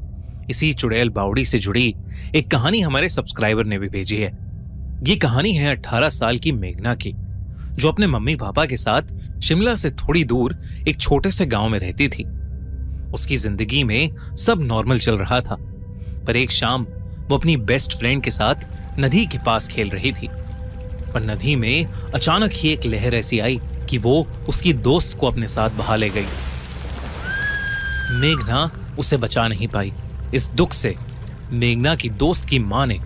इसी चुड़ैल बावड़ी से जुड़ी एक कहानी हमारे सब्सक्राइबर ने भी भेजी है। ये कहानी है 18 साल की मेघना की, जो अपने मम्मी पापा के साथ शिमला से थोड़ी दूर एक छोटे से गांव में रहती थी। उसकी जिंदगी में सब नॉर्मल चल रहा था, पर एक शाम वो अपनी बेस्ट फ्रेंड के साथ नदी के पास खेल रही थी। पर नदी में अचानक ही एक लहर ऐसी आई कि वो उसकी दोस्त को अपने साथ बहा ले गई। मेघना उसे बचा नहीं पाई। इस दुख से मेघना की दोस्त की मां ने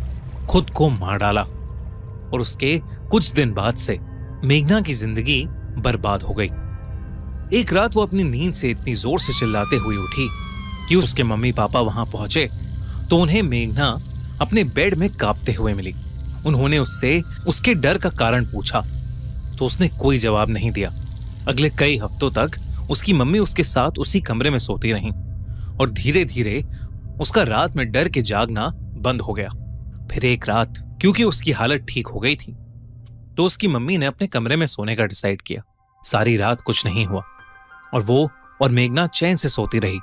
खुद को मार डाला और उसके कुछ दिन बाद से मेघना की जिंदगी बर्बाद हो गई। एक रात वो अपनी नींद से इतनी जोर से चिल्लाते हुए उठी कि उसके मम्मी पापा वहां पहुंचे तो उन्हें मेघना अपने बेड में कांपते हुए मिली। उन्होंने उससे उसके डर का कारण पूछा तो उसने कोई जवाब नहीं दिया। अगले कई हफ्तों तक उसकी मम्मी उसके साथ उसी कमरे में सोती रहीं और धीरे धीरे उसका रात में डर के जागना बंद हो गया। फिर एक रात क्योंकि उसकी हालत ठीक हो गई थी तो उसकी मम्मी ने अपने कमरे में सोने का डिसाइड किया। सारी रात कुछ नहीं हुआ और वो और मेघना चैन से सोती रही।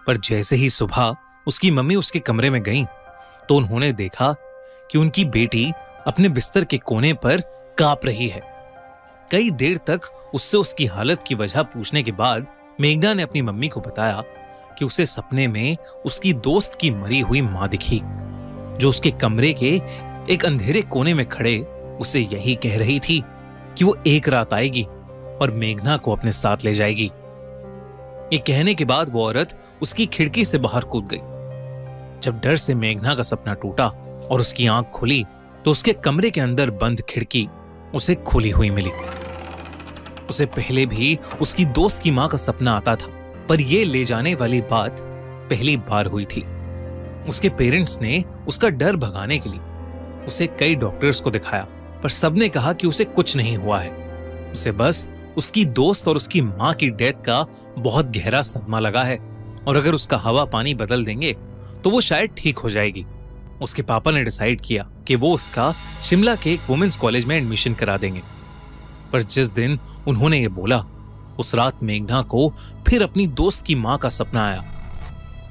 पर जैसे ही सुबह उसकी मम्मी उसके कमरे में गईं तो उन्होंने देखा कि उनकी बेटी अपने बिस्तर के कोने पर कांप रही है। कई देर तक उससे उसकी हालत की वजह पूछने के बाद मेघना ने अपनी मम्मी को बताया कि उसे सपने में उसकी दोस्त की मरी हुई मां दिखी, जो उसके कमरे के एक अंधेरे कोने में खड़े उसे यही कह रही थी कि वो एक रात आएगी और मेघना को अपने साथ ले जाएगी। ये कहने के बाद वो औरत उसकी खिड़की से बाहर कूद गई। जब डर से मेघना का सपना टूटा और उसकी आंख खुली तो उसके कमरे के अंदर बंद खिड़की उसे खुली हुई मिली। उसे पहले भी उसकी दोस्त की मां का सपना आता था, पर यह ले जाने वाली बात पहली बार हुई थी। उसके पेरेंट्स ने उसका डर भगाने के लिए उसे कई डॉक्टर्स को दिखाया, पर सबने कहा कि उसे कुछ नहीं हुआ है। उसे बस उसकी दोस्त और उसकी मां की डेथ का बहुत गहरा सदमा लगा है और अगर उसका हवा पानी बदल देंगे तो वो शायद ठीक हो जाएगी। उसके पापा ने डिसाइड किया कि वो उसका शिमला के एक वुमेन्स कॉलेज में एडमिशन करा देंगे। पर जिस दिन उन्होंने ये बोला, उस रात मेघना को फिर अपनी दोस्त की मां का सपना आया,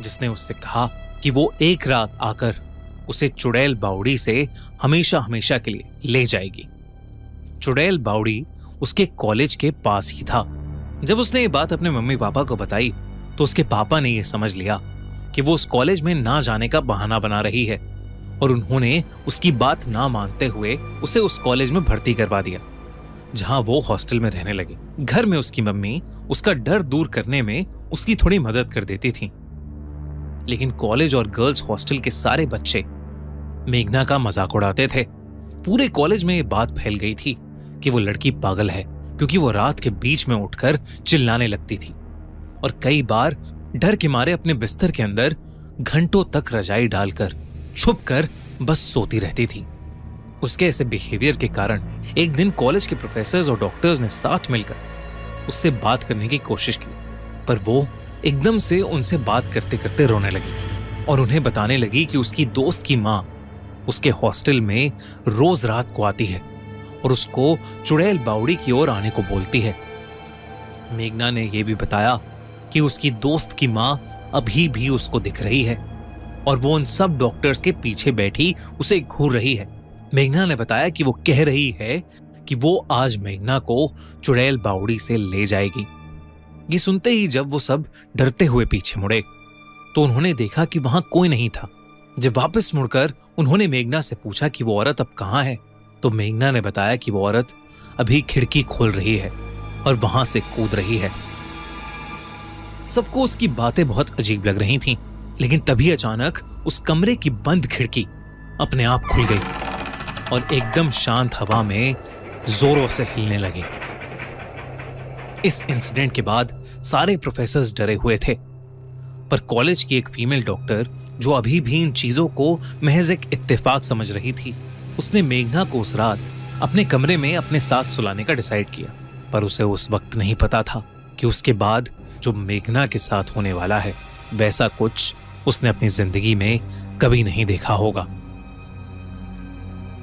जिसने उससे कहा कि वो एक रात आकर उसे चुड़ैल बावड़ी से हमेशा हमेशा के लिए ले जाएगी। चुड़ैल बावड़ी उसके कॉलेज के पास ही था। जब उसने ये बात अपने मम्मी पापा को बताई तो उसके पापा ने यह समझ लिया कि वो उस कॉलेज में ना जाने का बहाना बना रही है और उन्होंने उसकी बात ना मानते हुए उसे उस कॉलेज में भर्ती करवा दिया, जहां वो हॉस्टल में रहने लगी। घर में उसकी मम्मी उसका डर दूर करने में उसकी थोड़ी मदद कर देती थी, लेकिन कॉलेज और गर्ल्स हॉस्टल के सारे बच्चे मेघना का मजाक उड़ाते थे। पूरे कॉलेज में ये बात फैल गई थी कि वो लड़की पागल है, क्योंकि वो रात के बीच में उठकर चिल्लाने लगती थी और कई बार डर के मारे अपने बिस्तर के अंदर घंटों तक रजाई डालकर छुपकर बस सोती रहती थी। उसके ऐसे बिहेवियर के कारण एक दिन कॉलेज के प्रोफेसर्स और डॉक्टर्स ने साथ मिलकर उससे बात करने की कोशिश की, पर वो एकदम से उनसे बात करते करते रोने लगी और उन्हें बताने लगी कि उसकी दोस्त की मां उसके हॉस्टल में रोज रात को आती है और उसको चुड़ैल बावड़ी की ओर आने को बोलती है। मेघना ने यह भी बताया कि उसकी दोस्त की मां अभी भी उसको दिख रही है और वो उन सब डॉक्टर्स के पीछे बैठी उसे घूर रही है, मेघना ने बताया कि वो कह रही है कि वो आज मेघना को चुड़ैल बावड़ी से ले जाएगी। ये सुनते ही जब वो सब डरते हुए पीछे मुड़े तो उन्होंने देखा कि वहां कोई नहीं था। जब वापस मुड़कर उन्होंने मेघना से पूछा कि वो औरत अब कहां है, तो मेघना ने बताया कि वो औरत अभी खिड़की खोल रही है और वहां से कूद रही है। सबको उसकी बातें बहुत अजीब लग रही थीं, लेकिन तभी अचानक उस कमरे की बंद खिड़की अपने आप खुल गई और एकदम शांत हवा में जोरों से हिलने लगी। इस इंसिडेंट के बाद सारे प्रोफेसर्स डरे हुए थे, पर कॉलेज की एक फीमेल डॉक्टर जो अभी भी इन चीजों को महज एक इत्तेफाक समझ रही थी, उसने मेघना को उस रात अपने कमरे में अपने साथ सुलाने का डिसाइड किया। पर उसे उस वक्त नहीं पता था कि उसके बाद जो मेघना के साथ होने वाला है वैसा कुछ उसने अपनी जिंदगी में कभी नहीं देखा होगा।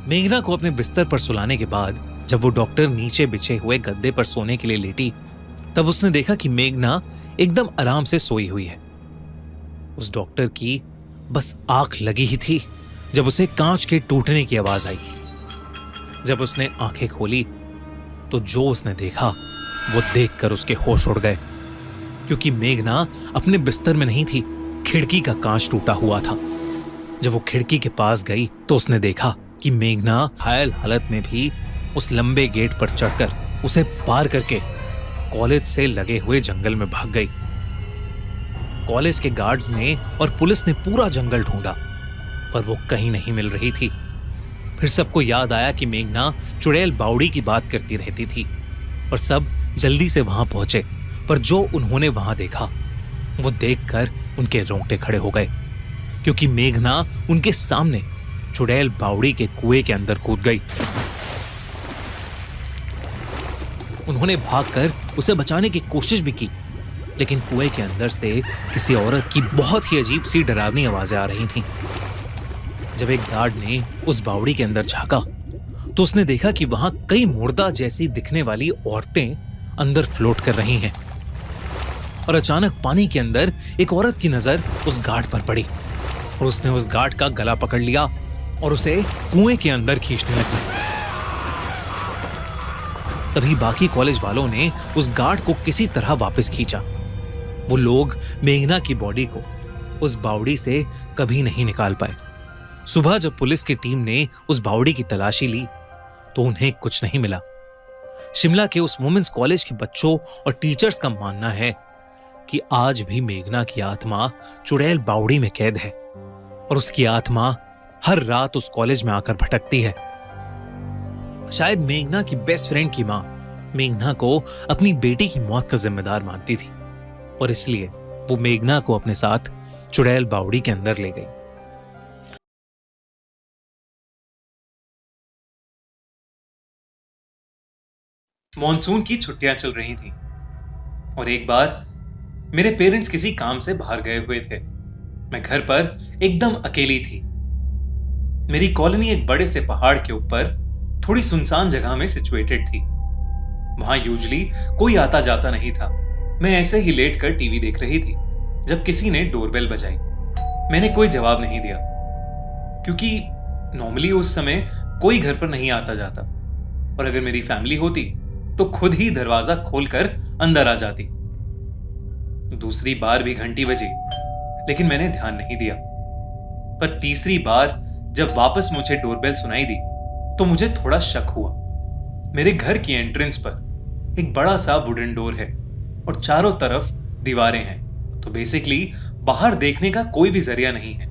मेघना को अपने बिस्तर पर सुलाने के बाद जब वो डॉक्टर नीचे बिछे हुए गद्दे पर सोने के लिए लेटी, तब उसने देखा कि मेघना एकदम आराम से सोई हुई है। उस डॉक्टर की बस आंख लगी ही थी जब उसे कांच के टूटने की आवाज आई। जब उसने आंखें खोली तो जो उसने देखा वो देखकर उसके होश उड़ गए, क्योंकि मेघना अपने बिस्तर में नहीं थी, खिड़की का कांच टूटा हुआ था। जब वो खिड़की के पास गई तो उसने देखा कि मेघना घायल हालत में भी उस लंबे गेट पर चढ़कर उसे पार करके कॉलेज से लगे हुए जंगल में भाग गई। कॉलेज के गार्ड्स ने और पुलिस ने पूरा जंगल ढूंढा, पर वो कहीं नहीं मिल रही थी। फिर सबको याद आया कि मेघना चुड़ैल बावड़ी की बात करती रहती थी और सब जल्दी से वहां पहुंचे। पर जो उन्होंने वहां देखा वो देखकर उनके रोंगटे खड़े हो गए, क्योंकि मेघना उनके सामने चुड़ैल बावड़ी के कुएं के अंदर कूद गई। उन्होंने भागकर उसे बचाने की कोशिश भी की, लेकिन कुएं के अंदर से किसी औरत की बहुत ही अजीब सी डरावनी आवाजें आ रही थीं। जब एक गार्ड ने उस बावड़ी के अंदर झांका तो उसने देखा कि वहां कई मुर्दा जैसी दिखने वाली औरतें अंदर फ्लोट कर रही हैं। और अचानक पानी के अंदर एक औरत की नजर उस गार्ड पर पड़ी और उसने उस गार्ड का गला पकड़ लिया और उसे कुएं के अंदर खींचने लगी। तभी बाकी कॉलेज वालों ने उस गार्ड को किसी तरह वापस खींचा। वो लोग मेघना की बॉडी को उस बावड़ी से कभी नहीं निकाल पाए। सुबह जब पुलिस की टीम ने उस बावड़ी की तलाशी ली तो उन्हें कुछ नहीं मिला। शिमला के उस वुमेन्स कॉलेज के बच्चों और टीचर्स का मानना है कि आज भी मेघना की आत्मा चुड़ैल बावड़ी में कैद है और उसकी आत्मा हर रात उस कॉलेज में आकर भटकती है। शायद मेघना की बेस्ट फ्रेंड की मां मेघना को अपनी बेटी की मौत का जिम्मेदार मानती थी और इसलिए वो मेघना को अपने साथ चुड़ैल बावड़ी के अंदर ले गई। मॉनसून की छुट्टियां चल रही थीं और एक बार मेरे पेरेंट्स किसी काम से बाहर गए हुए थे। मैं घर पर एकदम अकेली थी। मेरी कॉलोनी एक बड़े से पहाड़ के ऊपर थोड़ी सुनसान जगह में सिचुएटेड थी। वहां यूजुअली कोई आता जाता नहीं था। मैं ऐसे ही लेटकर टीवी देख रही थी जब किसी ने डोरबेल बजाई। मैंने कोई जवाब नहीं दिया, क्योंकि नॉर्मली उस समय कोई घर पर नहीं आता जाता और अगर मेरी फैमिली होती तो खुद ही दरवाजा खोलकर अंदर आ जाती। दूसरी बार भी घंटी बजी, लेकिन मैंने ध्यान नहीं दिया। पर तीसरी बार जब वापस मुझे डोरबेल सुनाई दी तो मुझे थोड़ा शक हुआ। मेरे घर की एंट्रेंस पर एक बड़ा सा वुडन डोर है और चारों तरफ दीवारें हैं, तो बेसिकली बाहर देखने का कोई भी जरिया नहीं है,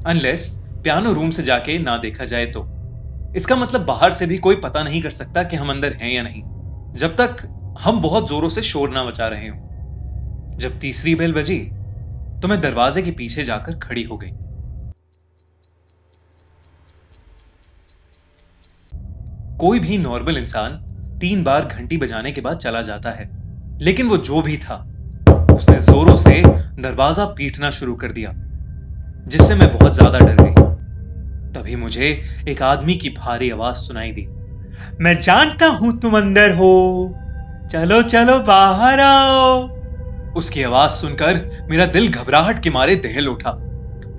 अनलेस पियानो रूम से जाके ना देखा जाए तो। इसका मतलब बाहर से भी कोई पता नहीं कर सकता कि हम अंदर हैं या नहीं, जब तक हम बहुत जोरों से शोर ना मचा रहे हों। जब तीसरी बेल बजी तो मैं दरवाजे के पीछे जाकर खड़ी हो गई। कोई भी नॉर्मल इंसान 3 बार घंटी बजाने के बाद चला जाता है, लेकिन वो जो भी था उसने जोरों से दरवाजा पीटना शुरू कर दिया, जिससे मैं बहुत ज्यादा डर गई। तभी मुझे एक आदमी की भारी आवाज सुनाई दी, मैं जानता हूं तुम अंदर हो, चलो चलो बाहर आओ। उसकी आवाज सुनकर मेरा दिल घबराहट के मारे दहल उठा।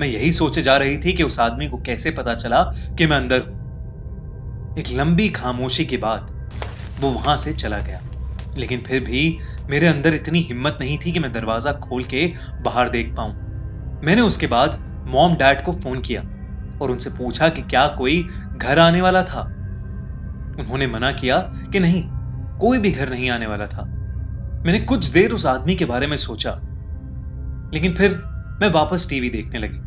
मैं यही सोचे जा रही थी कि उस आदमी को कैसे पता चला कि मैं अंदर हूं। एक लंबी खामोशी के बाद वो वहां से चला गया। लेकिन फिर भी मेरे अंदर इतनी हिम्मत नहीं थी कि मैं दरवाजा खोल के बाहर देख पाऊं। मैंने उसके बाद मॉम डैड को फोन किया और उनसे पूछा कि क्या कोई घर आने वाला था। उन्होंने मना किया कि नहीं, कोई भी घर नहीं आने वाला था। मैंने कुछ देर उस आदमी के बारे में सोचा, लेकिन फिर मैं वापस टीवी देखने लगी।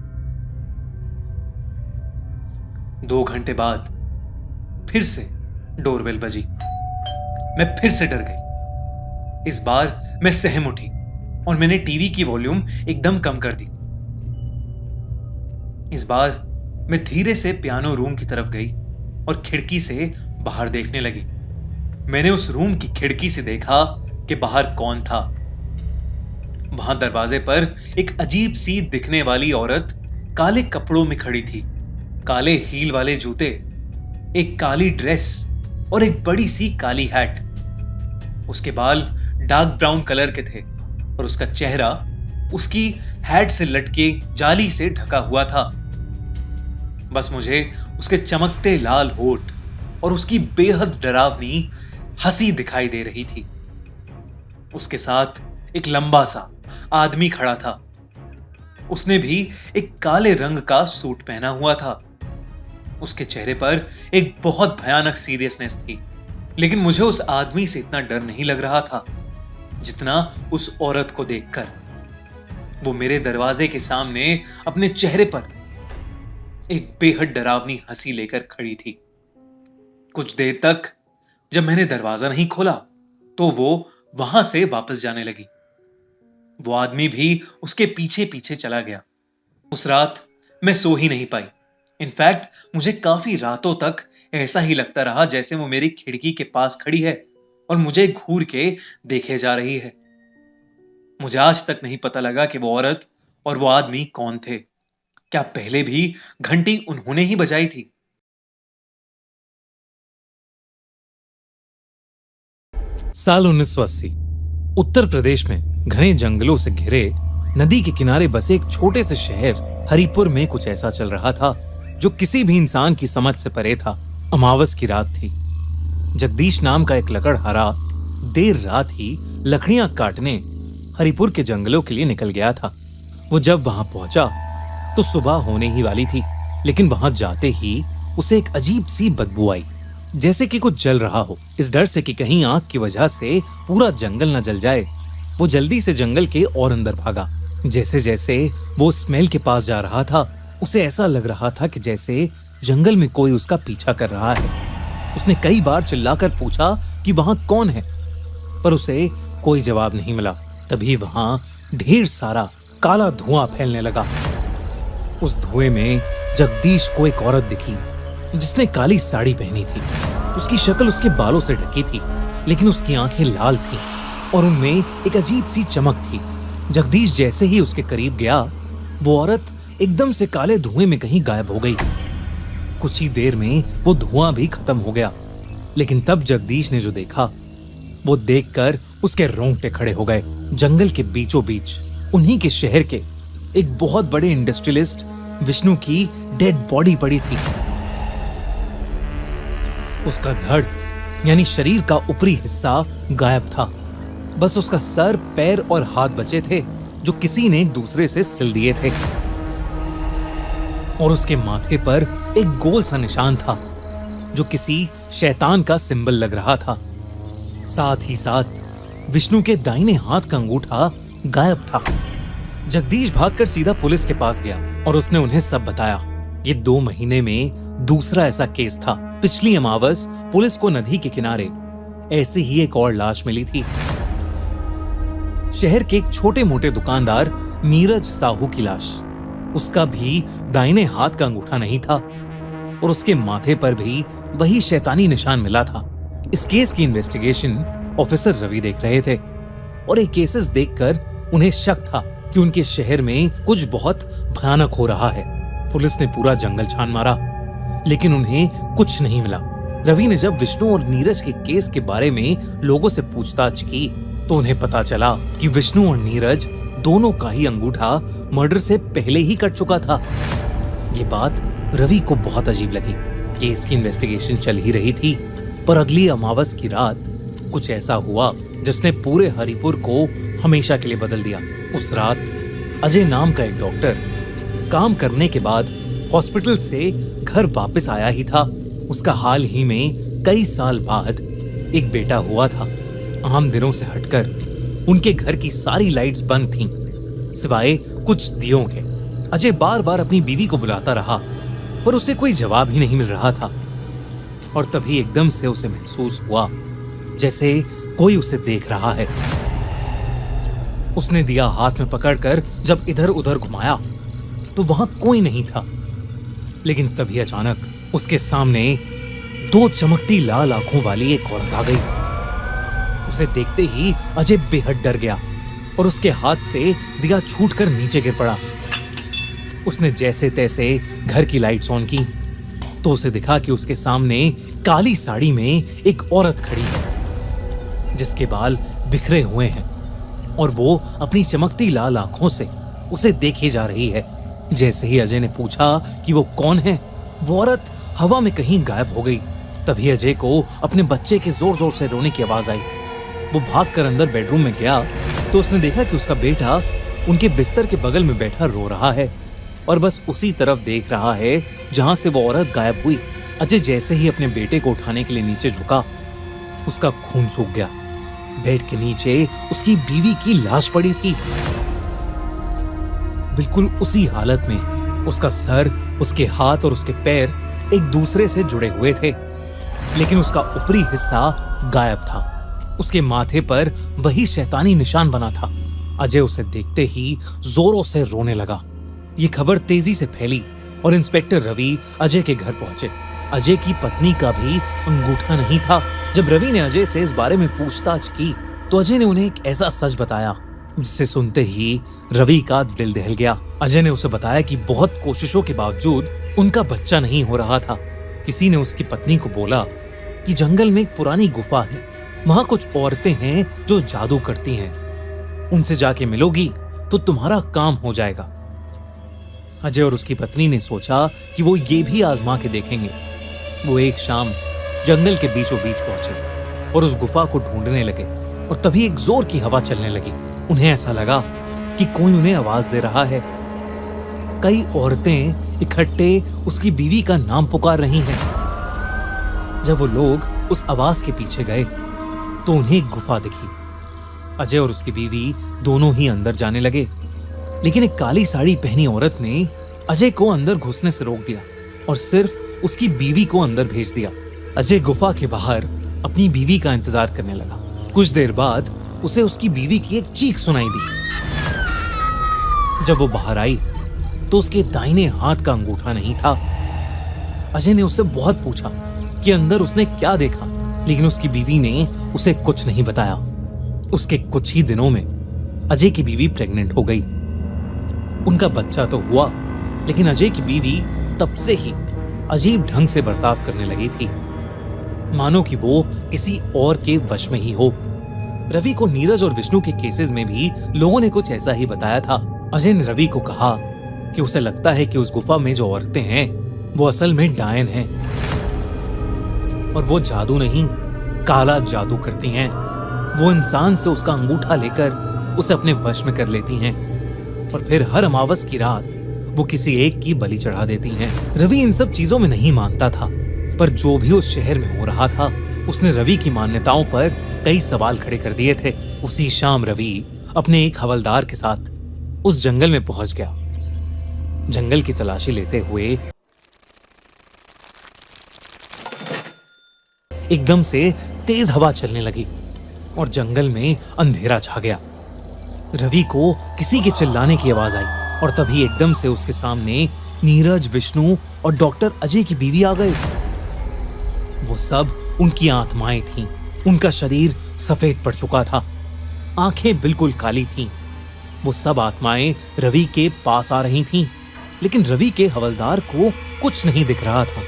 2 घंटे बाद फिर से डोरबेल बजी। मैं फिर से डर गई। इस बार मैं सहम उठी और मैंने टीवी की वॉल्यूम एकदम कम कर दी। इस बार मैं धीरे से पियानो रूम की तरफ गई और खिड़की से बाहर देखने लगी। मैंने उस रूम की खिड़की से देखा कि बाहर कौन था। वहां दरवाजे पर एक अजीब सी दिखने वाली औरत काले कपड़ों में खड़ी थी, काले हील वाले जूते, एक काली ड्रेस और एक बड़ी सी काली हैट। उसके बाल डार्क ब्राउन कलर के थे और उसका चेहरा उसकी हैट से लटके जाली से ढका हुआ था। बस मुझे उसके चमकते लाल होठ और उसकी बेहद डरावनी हंसी दिखाई दे रही थी। उसके साथ एक लंबा सा आदमी खड़ा था। उसने भी एक काले रंग का सूट पहना हुआ था। उसके चेहरे पर एक बहुत भयानक सीरियसनेस थी, लेकिन मुझे उस आदमी से इतना डर नहीं लग रहा था जितना उस औरत को देखकर। वो मेरे दरवाजे के सामने अपने चेहरे पर एक बेहद डरावनी हंसी लेकर खड़ी थी। कुछ देर तक जब मैंने दरवाजा नहीं खोला तो वो वहां से वापस जाने लगी। वो आदमी भी उसके पीछे पीछे चला गया। उस रात मैं सो ही नहीं पाई। इनफैक्ट मुझे काफी रातों तक ऐसा ही लगता रहा जैसे वो मेरी खिड़की के पास खड़ी है और मुझे घूर के देखे जा रही है। मुझे आज तक नहीं पता लगा कि वो औरत और वो आदमी कौन थे। क्या पहले भी घंटी उन्होंने ही बजाई थी? साल 1980 उत्तर प्रदेश में घने जंगलों से घिरे नदी के किनारे बसे एक छोटे से शहर हरिपुर में कुछ ऐसा चल रहा था जो किसी भी इंसान की समझ से परे था। अमावस की रात थी। जगदीश नाम का एक लकड़हारा देर रात ही लकड़ियां काटने हरिपुर के जंगलों के लिए निकल गया था। वो जब वहां पहुंचा तो सुबह होने ही वाली थी, लेकिन वहां जाते ही उसे एक अजीब सी बदबू आई, जैसे कि कुछ जल रहा हो। इस डर से कि कहीं आग की वजह से पूरा जंगल न जल जाए, वो जल्दी से जंगल के और अंदर भागा। जैसे जैसे वो स्मेल के पास जा रहा था, उसे ऐसा लग रहा था कि जैसे जंगल में कोई उसका पीछा कर रहा है। उसने कई बार चिल्लाकर पूछा कि वहां कौन है, पर उसे कोई जवाब नहीं मिला। तभी वहां ढेर सारा काला धुआं फैलने लगा। उस धुएं में जगदीश को एक औरत दिखी जिसने काली साड़ी पहनी थी। उसकी शक्ल उसके बालों से ढकी थी, लेकिन उसकी आंखें लाल थीं और उनमें एक अजीब सी चमक थी। जगदीश जैसे ही उसके करीब गया, वो औरत एकदम से काले धुएं में कहीं गायब हो गई। कुछ ही देर में वो धुआं भी खत्म हो गया, लेकिन तब जगदीश ने जो देखा वो देखकर उसके रोंगटे खड़े हो गए। जंगल के बीचों बीच उन्हीं के शहर के एक बहुत बड़े इंडस्ट्रियलिस्ट विष्णु की डेड बॉडी पड़ी थी। उसका धड़ यानी शरीर का ऊपरी हिस्सा गायब था। बस उसका सर, पैर और हाथ बचे थे जो किसी ने एक दूसरे से सिल दिए थे, और उसके माथे पर एक गोल सा निशान था जो किसी शैतान का सिंबल लग रहा था। साथ ही साथ विष्णु के दाहिने हाथ का अंगूठा गायब था। जगदीश भागकर सीधा पुलिस के पास गया और उसने उन्हें सब बताया। ये 2 महीने में दूसरा ऐसा केस था। पिछली अमावस पुलिस को नदी के किनारे ऐसे ही एक और लाश मिली थी। शहर के एक छोटे मोटे दुकानदार नीरज साहू की लाश। उसका भी दाहिने हाथ का अंगूठा नहीं था और उसके माथे पर भी वही शैतानी निशान मिला था। इस केस की इन्वेस्टिगेशन ऑफिसर रवि देख रहे थे और ये केसेस देखकर उन्हें शक था कि उनके शहर में कुछ बहुत भयानक हो रहा है। पुलिस ने पूरा जंगल छान मारा, लेकिन उन्हें कुछ नहीं मिला। रवि ने जब विष्णु और नीरज के केस के बारे में लोगों से पूछताछ की तो उन्हें पता चला कि विष्णु और नीरज दोनों का ही अंगूठा मर्डर से पहले ही कट चुका था। ये बात रवि को बहुत अजीब लगी। केस की इन्वेस्टिगेशन चल ही रही थी, पर अगली अमावस की रात कुछ ऐसा हुआ जिसने पूरे हरिपुर को हमेशा के लिए बदल दिया। उस रात अजय नाम का एक डॉक्टर काम करने के बाद हॉस्पिटल से घर वापस आया ही था। उसका हाल ही में कई साल बाद एक बेटा हुआ था। आम दिनों से हटकर उनके घर की सारी लाइट्स बंद थीं, सिवाय कुछ दियों के। अजय बार बार अपनी बीवी को बुलाता रहा, पर उसे कोई जवाब ही नहीं मिल रहा था। और तभी एकदम से उसे महसूस हुआ जैसे कोई उसे देख रहा है। उसने दिया हाथ में पकड़कर जब इधर उधर घुमाया तो वहां कोई नहीं था, लेकिन तभी अचानक उसके सामने दो चमकती लाल आंखों वाली एक औरत आ गई। उसे देखते ही अजय बेहद डर गया और उसके हाथ से दिया छूटकर नीचे गिर पड़ा। उसने जैसे तैसे घर की लाइट्स ऑन की तो उसे दिखा कि उसके सामने काली साड़ी में एक औरत खड़ी है, जिसके बाल बिखरे हुए हैं और वो अपनी चमकती लाल आंखों से उसे देखे जा रही है। जैसे ही अजय ने पूछा कि वो कौन है, वो औरत हवा में कहीं गायब हो गई। तभी अजय को अपने बच्चे के जोर जोर से रोने की आवाज आई। वो भागकर अंदर बेडरूम में गया तो उसने देखा कि उसका बेटा उनके बिस्तर के बगल में बैठा रो रहा है और बस उसी तरफ देख रहा है जहां से वो औरत गायब हुई। अजय जैसे ही अपने बेटे को उठाने के लिए नीचे झुका, उसका खून सूख गया। बेड के नीचे उसकी बीवी की लाश पड़ी थी, बिल्कुल उसी हालत में। उसका सर, उसके हाथ और उसके पैर एक दूसरे से जुड़े हुए थे, लेकिन उसका ऊपरी हिस्सा गायब था। उसके माथे पर वही शैतानी निशान बना था। अजय उसे देखते ही जोरों से रोने लगा। ये खबर तेजी से फैली और इंस्पेक्टर रवि अजय के घर पहुंचे। अजय की पत्नी का भी अंगूठा नहीं था। जब रवि ने अजय से इस बारे में पूछताछ की तो अजय ने उन्हें एक ऐसा सच बताया जिसे सुनते ही रवि का दिल दहल गया। अजय ने उसे बताया कि बहुत कोशिशों के बावजूद उनका बच्चा नहीं हो रहा था। किसी ने उसकी पत्नी को बोला कि जंगल में एक पुरानी गुफा है, वहां कुछ औरतें हैं जो जादू करती हैं, उनसे जाके मिलोगी तो तुम्हारा काम हो जाएगा। अजय और उसकी पत्नी ने सोचा कि वो ये भी आजमा के देखेंगे। वो एक शाम जंगल के बीचों बीच पहुंचे और उस गुफा को ढूंढने लगे और तभी एक जोर की हवा चलने लगी। उन्हें ऐसा लगा कि कोई उन्हें आवाज दे रहा है। कई औरतें इकट्ठे उसकी बीवी का नाम पुकार रही हैं। जब वो लोग उस आवाज के पीछे गए तो उन्हें एक गुफा दिखी। अजय और उसकी बीवी दोनों ही अंदर जाने लगे, लेकिन एक काली साड़ी पहनी औरत ने अजय को अंदर घुसने से रोक दिया और सिर्फ उसकी बीवी को अंदर भेज दिया। अजय गुफा के बाहर अपनी बीवी का इंतजार करने लगा। कुछ देर बाद उसे उसकी बीवी की एक चीख सुनाई दी। जब वो बाहर आई तो उसके दाहिने हाथ का अंगूठा नहीं था। अजय ने उससे बहुत पूछा कि अंदर उसने क्या देखा, लेकिन उसकी बीवी ने उसे कुछ नहीं बताया। उसके कुछ ही दिनों में अजय की बीवी प्रेग्नेंट हो गई। उनका बच्चा तो हुआ, लेकिन अजय की बीवी तब से ही अजीब ढंग से बर्ताव करने लगी थी, मानो कि वो किसी और के वश में ही हो। रवि को नीरज और विष्णु के केसेस में भी लोगों ने कुछ ऐसा ही बताया था। अजय ने रवि को कहा कि उसे लगता है कि उस गुफा में जो औरतें हैं वो असल में डायन हैं और वो जादू नहीं, काला जादू करती हैं। वो इंसान से उसका अंगूठा लेकर उसे अपने वश में कर लेती हैं और फिर हर अमावस की रात वो किसी एक की बलि चढ़ा देती हैं। रवि इन सब चीजों में नहीं मानता था, पर जो भी उस शहर में हो रहा था उसने रवि की मान्यताओं पर कई सवाल खड़े कर दिए थे। उसी शाम रवि अपने एक हवलदार के साथ उस जंगल में पहुंच गया। जंगल की तलाशी लेते हुए एकदम से तेज हवा चलने लगी और जंगल में अंधेरा छा गया। रवि को किसी के चिल्लाने की आवाज आई और तभी एकदम से उसके सामने नीरज, विष्णु और डॉक्टर अजय की बीवी आ गए। वो सब उनकी आत्माएं थीं। उनका शरीर सफेद पड़ चुका था, आंखें बिल्कुल काली थीं। वो सब आत्माएं रवि के पास आ रही थीं, लेकिन रवि के हवलदार को कुछ नहीं दिख रहा था।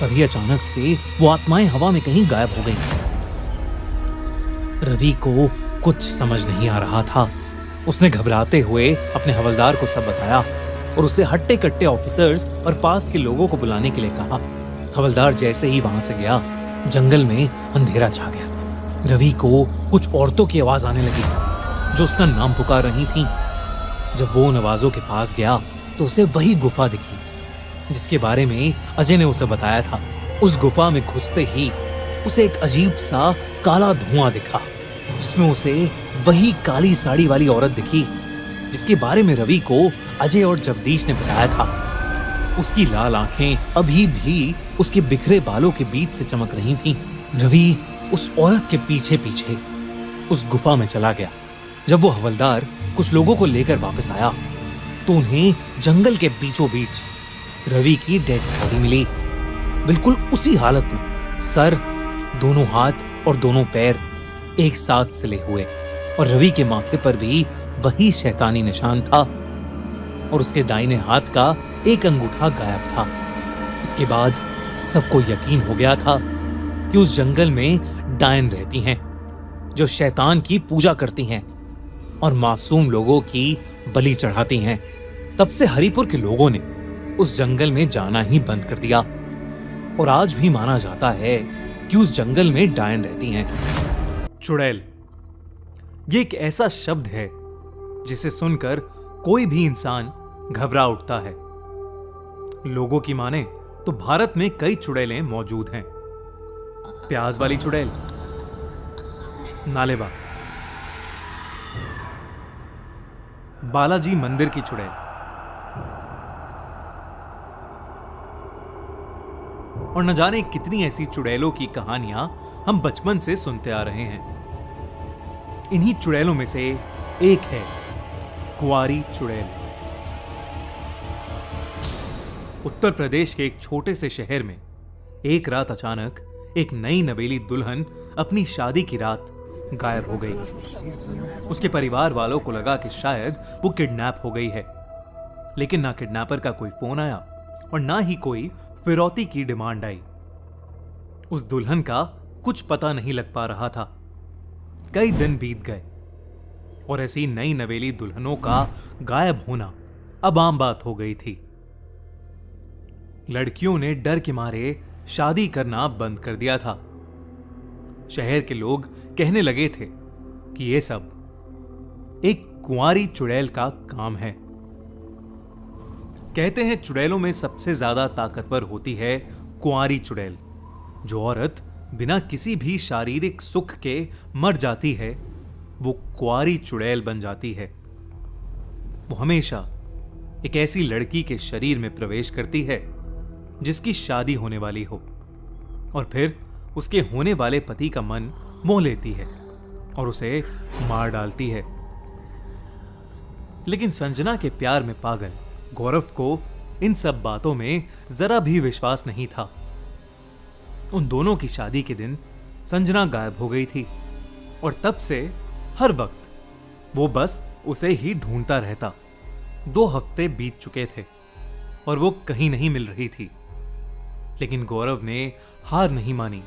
तभी अचानक से वो आत्माएं हवा में कहीं गायब हो गईं। रवि को कुछ समझ नहीं आ रहा था। उसने घबराते हुए अपने हवलदार को सब बताया और उसे हट्टे कट्टे ऑफिसर्स और पास के लोगों को बुलाने के लिए कहा। हवलदार जैसे ही वहां से गया, जंगल में अंधेरा छा गया। रवि को कुछ औरतों की आवाज आने लगी जो उसका नाम पुकार रही थीं। जब वो उन आवाजों के पास गया तो उसे वही गुफा दिखी जिसके बारे में अजय ने उसे बताया था। उस गुफा में घुसते ही उसे एक अजीब सा काला धुआं दिखा जिसमें उसे वही काली साड़ी वाली औरत दिखी जिसके बारे में रवि को अजय और जगदीश ने बताया था। उसकी लाल आंखें अभी भी उसके बिखरे बालों के बीच से चमक रही थीं। रवि उस औरत के पीछे पीछे उस गुफा में चला गया। जब वो हवलदार कुछ लोगों को लेकर वापस आया तो उन्हें जंगल के बीचों बीच रवि की डेड बॉडी मिली, बिल्कुल उसी हालत में, सर, दोनों हाथ और दोनों पैर एक साथ सिले हुए, और रवि के माथे पर भी वही शैतानी निशान था और उसके दाहिने हाथ का एक अंगूठा गायब था। इसके बाद सबको यकीन हो गया था कि उस जंगल में डायन रहती हैं जो शैतान की पूजा करती हैं और मासूम लोगों की बलि चढ़ाती हैं। तब से हरिपुर के लोगों ने उस जंगल में जाना ही बंद कर दिया और आज भी माना जाता है कि उस जंगल में डायन रहती हैं। चुड़ैल, ये एक ऐसा शब्द है जिसे सुनकर कोई भी इंसान घबरा उठता है। लोगों की माने तो भारत में कई चुड़ैलें मौजूद हैं। प्याज वाली चुड़ैल, नालेबा, बालाजी मंदिर की चुड़ैल, और न जाने कितनी ऐसी चुड़ैलों की कहानियां हम बचपन से सुनते आ रहे हैं। इन्हीं चुड़ैलों में से एक है कुंवारी चुड़ैल। उत्तर प्रदेश के एक छोटे से शहर में एक रात अचानक एक नई नवेली दुल्हन अपनी शादी की रात गायब हो गई। उसके परिवार वालों को लगा कि शायद वो किडनैप हो गई है, लेकिन ना किडनैपर का कोई फोन आया और ना ही कोई फिरौती की डिमांड आई। उस दुल्हन का कुछ पता नहीं लग पा रहा था। कई दिन बीत गए और ऐसी नई नवेली दुल्हनों का गायब होना अब आम बात हो गई थी। लड़कियों ने डर के मारे शादी करना बंद कर दिया था। शहर के लोग कहने लगे थे कि यह सब एक कुंवारी चुड़ैल का काम है। कहते हैं चुड़ैलों में सबसे ज्यादा ताकतवर होती है कुंवारी चुड़ैल। जो औरत बिना किसी भी शारीरिक सुख के मर जाती है वो कुंवारी चुड़ैल बन जाती है। वो हमेशा एक ऐसी लड़की के शरीर में प्रवेश करती है जिसकी शादी होने वाली हो और फिर उसके होने वाले पति का मन मोह लेती है और उसे मार डालती है। लेकिन संजना के प्यार में पागल गौरव को इन सब बातों में जरा भी विश्वास नहीं था। उन दोनों की शादी के दिन संजना गायब हो गई थी और तब से हर वक्त वो बस उसे ही ढूंढता रहता। 2 हफ्ते बीत चुके थे और वो कहीं नहीं मिल रही थी, लेकिन गौरव ने हार नहीं मानी।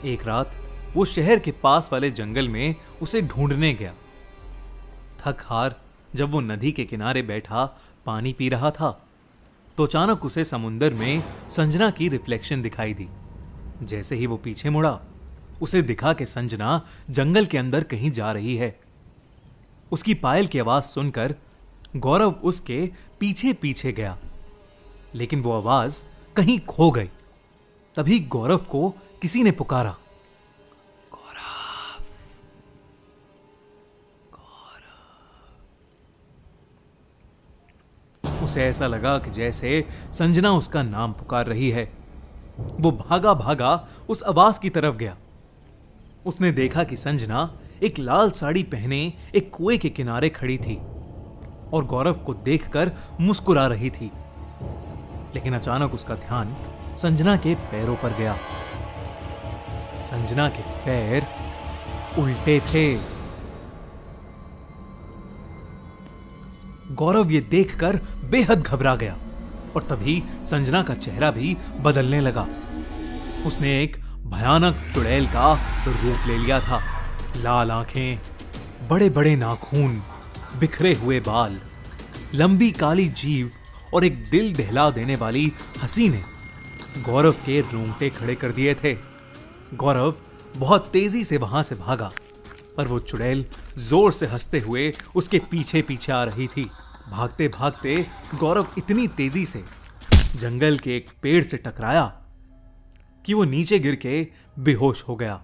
एक रात वो शहर के पास वाले जंगल में उसे ढूंढने गया। थक हार जब वो नदी के किनारे बैठा पानी पी रहा था तो अचानक उसे समुंदर में संजना की रिफ्लेक्शन दिखाई दी। जैसे ही वो पीछे मुड़ा उसे दिखा कि संजना जंगल के अंदर कहीं जा रही है। उसकी पायल की आवाज सुनकर गौरव उसके पीछे पीछे गया, लेकिन वो आवाज कहीं खो गई। तभी गौरव को किसी ने पुकारा, गौरव, गौरव। उसे ऐसा लगा कि जैसे संजना उसका नाम पुकार रही है। वो भागा भागा उस आवाज की तरफ गया। उसने देखा कि संजना एक लाल साड़ी पहने एक कुएं के किनारे खड़ी थी और गौरव को देखकर मुस्कुरा रही थी। लेकिन अचानक उसका ध्यान संजना के पैरों पर गया। संजना के पैर उल्टे थे। गौरव ये देखकर बेहद घबरा गया और तभी संजना का चेहरा भी बदलने लगा। उसने एक भयानक चुड़ैल का रूप ले लिया था। लाल आंखें, बड़े बड़े नाखून, बिखरे हुए बाल, लंबी काली जीभ और एक दिल दहला देने वाली हंसी ने गौरव के रोंगटे खड़े कर दिए थे। गौरव बहुत तेजी से वहां से भागा, पर वो चुड़ैल जोर से हंसते हुए उसके पीछे पीछे आ रही थी। भागते भागते गौरव इतनी तेजी से जंगल के एक पेड़ से टकराया कि वो नीचे गिर के बेहोश हो गया।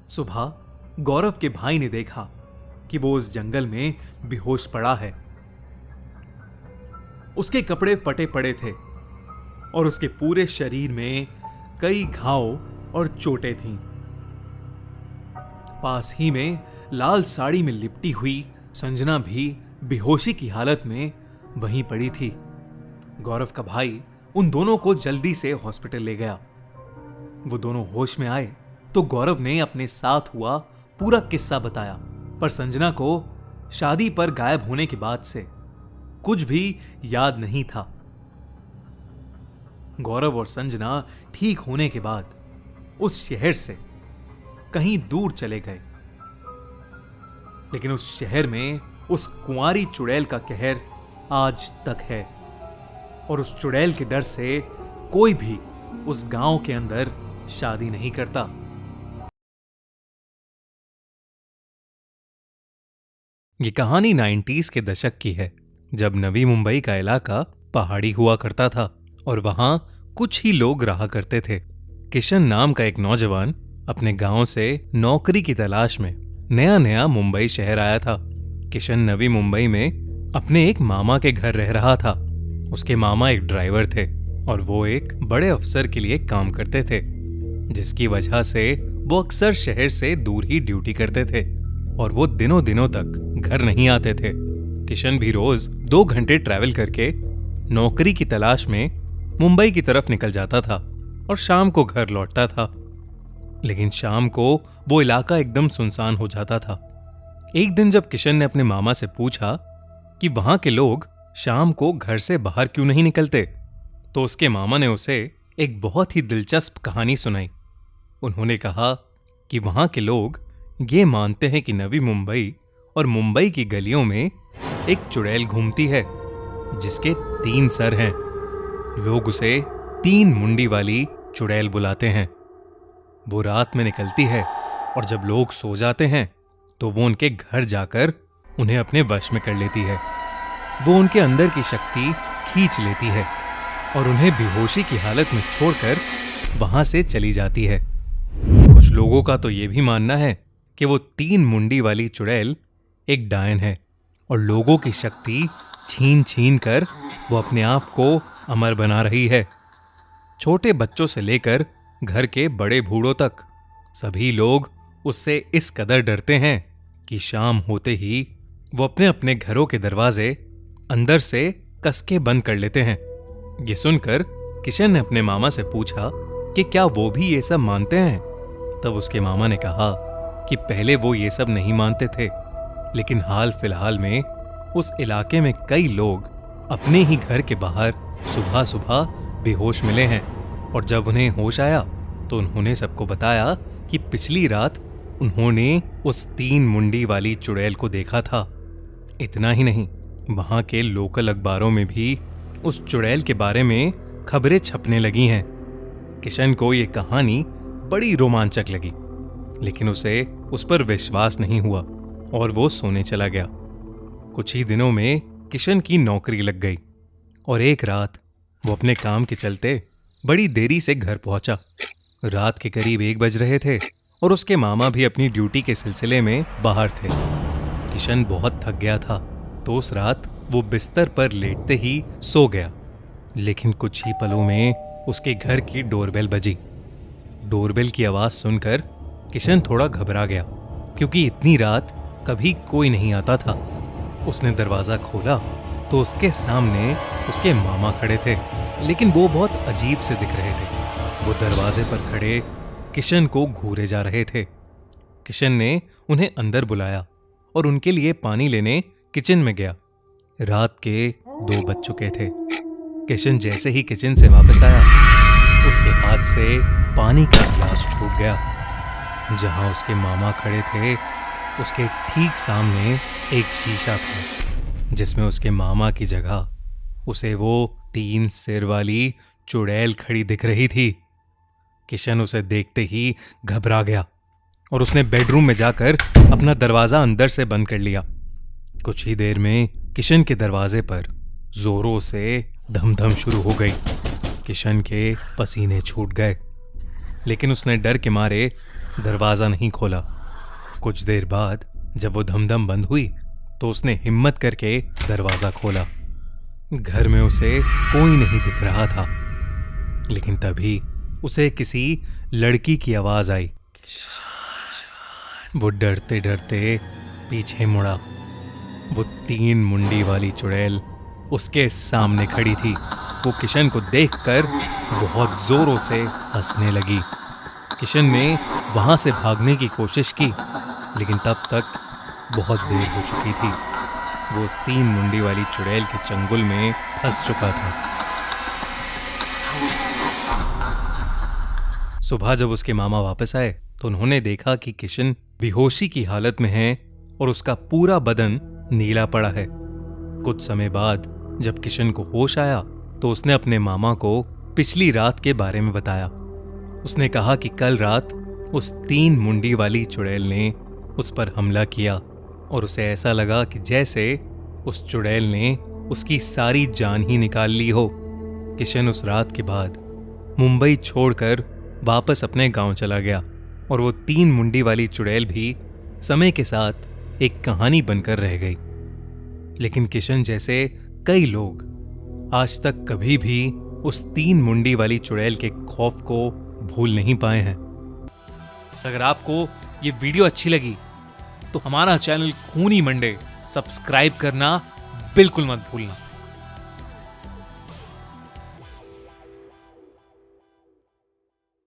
सुबह गौरव के भाई ने देखा कि वो उस जंगल में बेहोश पड़ा है। उसके कपड़े फटे पड़े थे और उसके पूरे शरीर में कई घाव और चोटें थीं। पास ही में लाल साड़ी में लिपटी हुई संजना भी बेहोशी की हालत में वहीं पड़ी थी। गौरव का भाई उन दोनों को जल्दी से हॉस्पिटल ले गया। वो दोनों होश में आए तो गौरव ने अपने साथ हुआ पूरा किस्सा बताया, पर संजना को शादी पर गायब होने के बाद से कुछ भी याद नहीं था। गौरव और संजना ठीक होने के बाद उस शहर से कहीं दूर चले गए, लेकिन उस शहर में उस कुंवारी चुड़ैल का कहर आज तक है और उस चुड़ैल के डर से कोई भी उस गांव के अंदर शादी नहीं करता। ये कहानी 90s के दशक की है, जब नवी मुंबई का इलाका पहाड़ी हुआ करता था और वहां कुछ ही लोग रहा करते थे। किशन नाम का एक नौजवान अपने गांव से नौकरी की तलाश में नया नया मुंबई शहर आया था। किशन नवी मुंबई में अपने एक मामा के घर रह रहा था। उसके मामा एक ड्राइवर थे और वो एक बड़े अफसर के लिए काम करते थे, जिसकी वजह से वो अक्सर शहर से दूर ही ड्यूटी करते थे और वो दिनों दिनों तक घर नहीं आते थे। किशन भी रोज 2 घंटे ट्रैवल करके नौकरी की तलाश में मुंबई की तरफ निकल जाता था और शाम को घर लौटता था। लेकिन शाम को वो इलाका एकदम सुनसान हो जाता था। एक दिन जब किशन ने अपने मामा से पूछा कि वहां के लोग शाम को घर से बाहर क्यों नहीं निकलते, तो उसके मामा ने उसे एक बहुत ही दिलचस्प कहानी सुनाई। उन्होंने कहा कि वहां के लोग ये मानते हैं कि नवी मुंबई और मुंबई की गलियों में एक चुड़ैल घूमती है जिसके 3 सर हैं। लोग उसे 3 मुंडी वाली चुड़ैल बुलाते हैं। वो रात में निकलती है और जब लोग सो जाते हैं तो वो उनके घर जाकर उन्हें अपने वश में कर लेती है। वो उनके अंदर की शक्ति खींच लेती है और उन्हें बेहोशी की हालत में छोड़कर वहां से चली जाती है। कुछ लोगों का तो ये भी मानना है कि वो 3 मुंडी वाली चुड़ैल एक डायन है और लोगों की शक्ति छीन छीन कर वो अपने आप को अमर बना रही है। छोटे बच्चों से लेकर घर के बड़े बूढ़ों तक सभी लोग उससे इस कदर डरते हैं कि शाम होते ही वो अपने अपने घरों के दरवाजे अंदर से कसके बंद कर लेते हैं। ये सुनकर किशन ने अपने मामा से पूछा कि क्या वो भी ये सब मानते हैं। तब उसके मामा ने कहा कि पहले वो ये सब नहीं मानते थे, लेकिन हाल फिलहाल में उस इलाके में कई लोग अपने ही घर के बाहर सुबह सुबह बेहोश मिले हैं और जब उन्हें होश आया तो उन्होंने सबको बताया कि पिछली रात उन्होंने उस 3 मुंडी वाली चुड़ैल को देखा था। इतना ही नहीं, वहां के लोकल अखबारों में भी उस चुड़ैल के बारे में खबरें छपने लगी हैं। किशन को ये कहानी बड़ी रोमांचक लगी, लेकिन उसे उस पर विश्वास नहीं हुआ और वो सोने चला गया। कुछ ही दिनों में किशन की नौकरी लग गई और एक रात वो अपने काम के चलते बड़ी देरी से घर पहुंचा। रात के करीब 1 बज रहे थे और उसके मामा भी अपनी ड्यूटी के सिलसिले में बाहर थे। किशन बहुत थक गया था तो उस रात वो बिस्तर पर लेटते ही सो गया, लेकिन कुछ ही पलों में उसके घर की डोरबेल बजी। डोरबेल की आवाज सुनकर किशन थोड़ा घबरा गया, क्योंकि इतनी रात कभी कोई नहीं आता था। उसने दरवाजा खोला तो उसके सामने उसके मामा खड़े थे, लेकिन वो बहुत अजीब से दिख रहे थे। वो दरवाजे पर खड़े किशन को घूरे जा रहे थे। किशन ने उन्हें अंदर बुलाया और उनके लिए पानी लेने किचन में गया। रात के 2 बज चुके थे। किशन जैसे ही किचन से वापस आया, उसके हाथ से पानी का गिलास छूट गया। जहां उसके मामा खड़े थे उसके ठीक सामने एक शीशा था, जिसमें उसके मामा की जगह उसे वो 3 सिर वाली चुड़ैल खड़ी दिख रही थी। किशन उसे देखते ही घबरा गया और उसने बेडरूम में जाकर अपना दरवाजा अंदर से बंद कर लिया। कुछ ही देर में किशन के दरवाजे पर जोरों से धमधम शुरू हो गई। किशन के पसीने छूट गए, लेकिन उसने डर के मारे दरवाजा नहीं खोला। कुछ देर बाद जब वो धमधम बंद हुई तो उसने हिम्मत करके दरवाजा खोला। घर में उसे कोई नहीं दिख रहा था, लेकिन तभी उसे किसी लड़की की आवाज आई। वो डरते डरते पीछे मुड़ा। वो 3 मुंडी वाली चुड़ैल उसके सामने खड़ी थी। वो किशन को देखकर बहुत जोरों से हंसने लगी। किशन ने वहां से भागने की कोशिश की, लेकिन तब तक बहुत देर हो चुकी थी। वो उस 3 मुंडी वाली चुड़ैल के चंगुल में फंस चुका था। सुबह जब उसके मामा वापस आए तो उन्होंने देखा कि किशन बेहोशी की हालत में है और उसका पूरा बदन नीला पड़ा है। कुछ समय बाद जब किशन को होश आया तो उसने अपने मामा को पिछली रात के बारे में बताया। उसने कहा कि कल रात उस 3 मुंडी वाली चुड़ैल ने उस पर हमला किया और उसे ऐसा लगा कि जैसे उस चुड़ैल ने उसकी सारी जान ही निकाल ली हो। किशन उस रात के बाद मुंबई छोड़कर वापस अपने गांव चला गया और वो 3 मुंडी वाली चुड़ैल भी समय के साथ एक कहानी बनकर रह गई। लेकिन किशन जैसे कई लोग आज तक कभी भी उस 3 मुंडी वाली चुड़ैल के खौफ को भूल नहीं पाए हैं। अगर आपको ये वीडियो अच्छी लगी तो हमारा चैनल खूनी मंडे सब्सक्राइब करना बिल्कुल मत भूलना।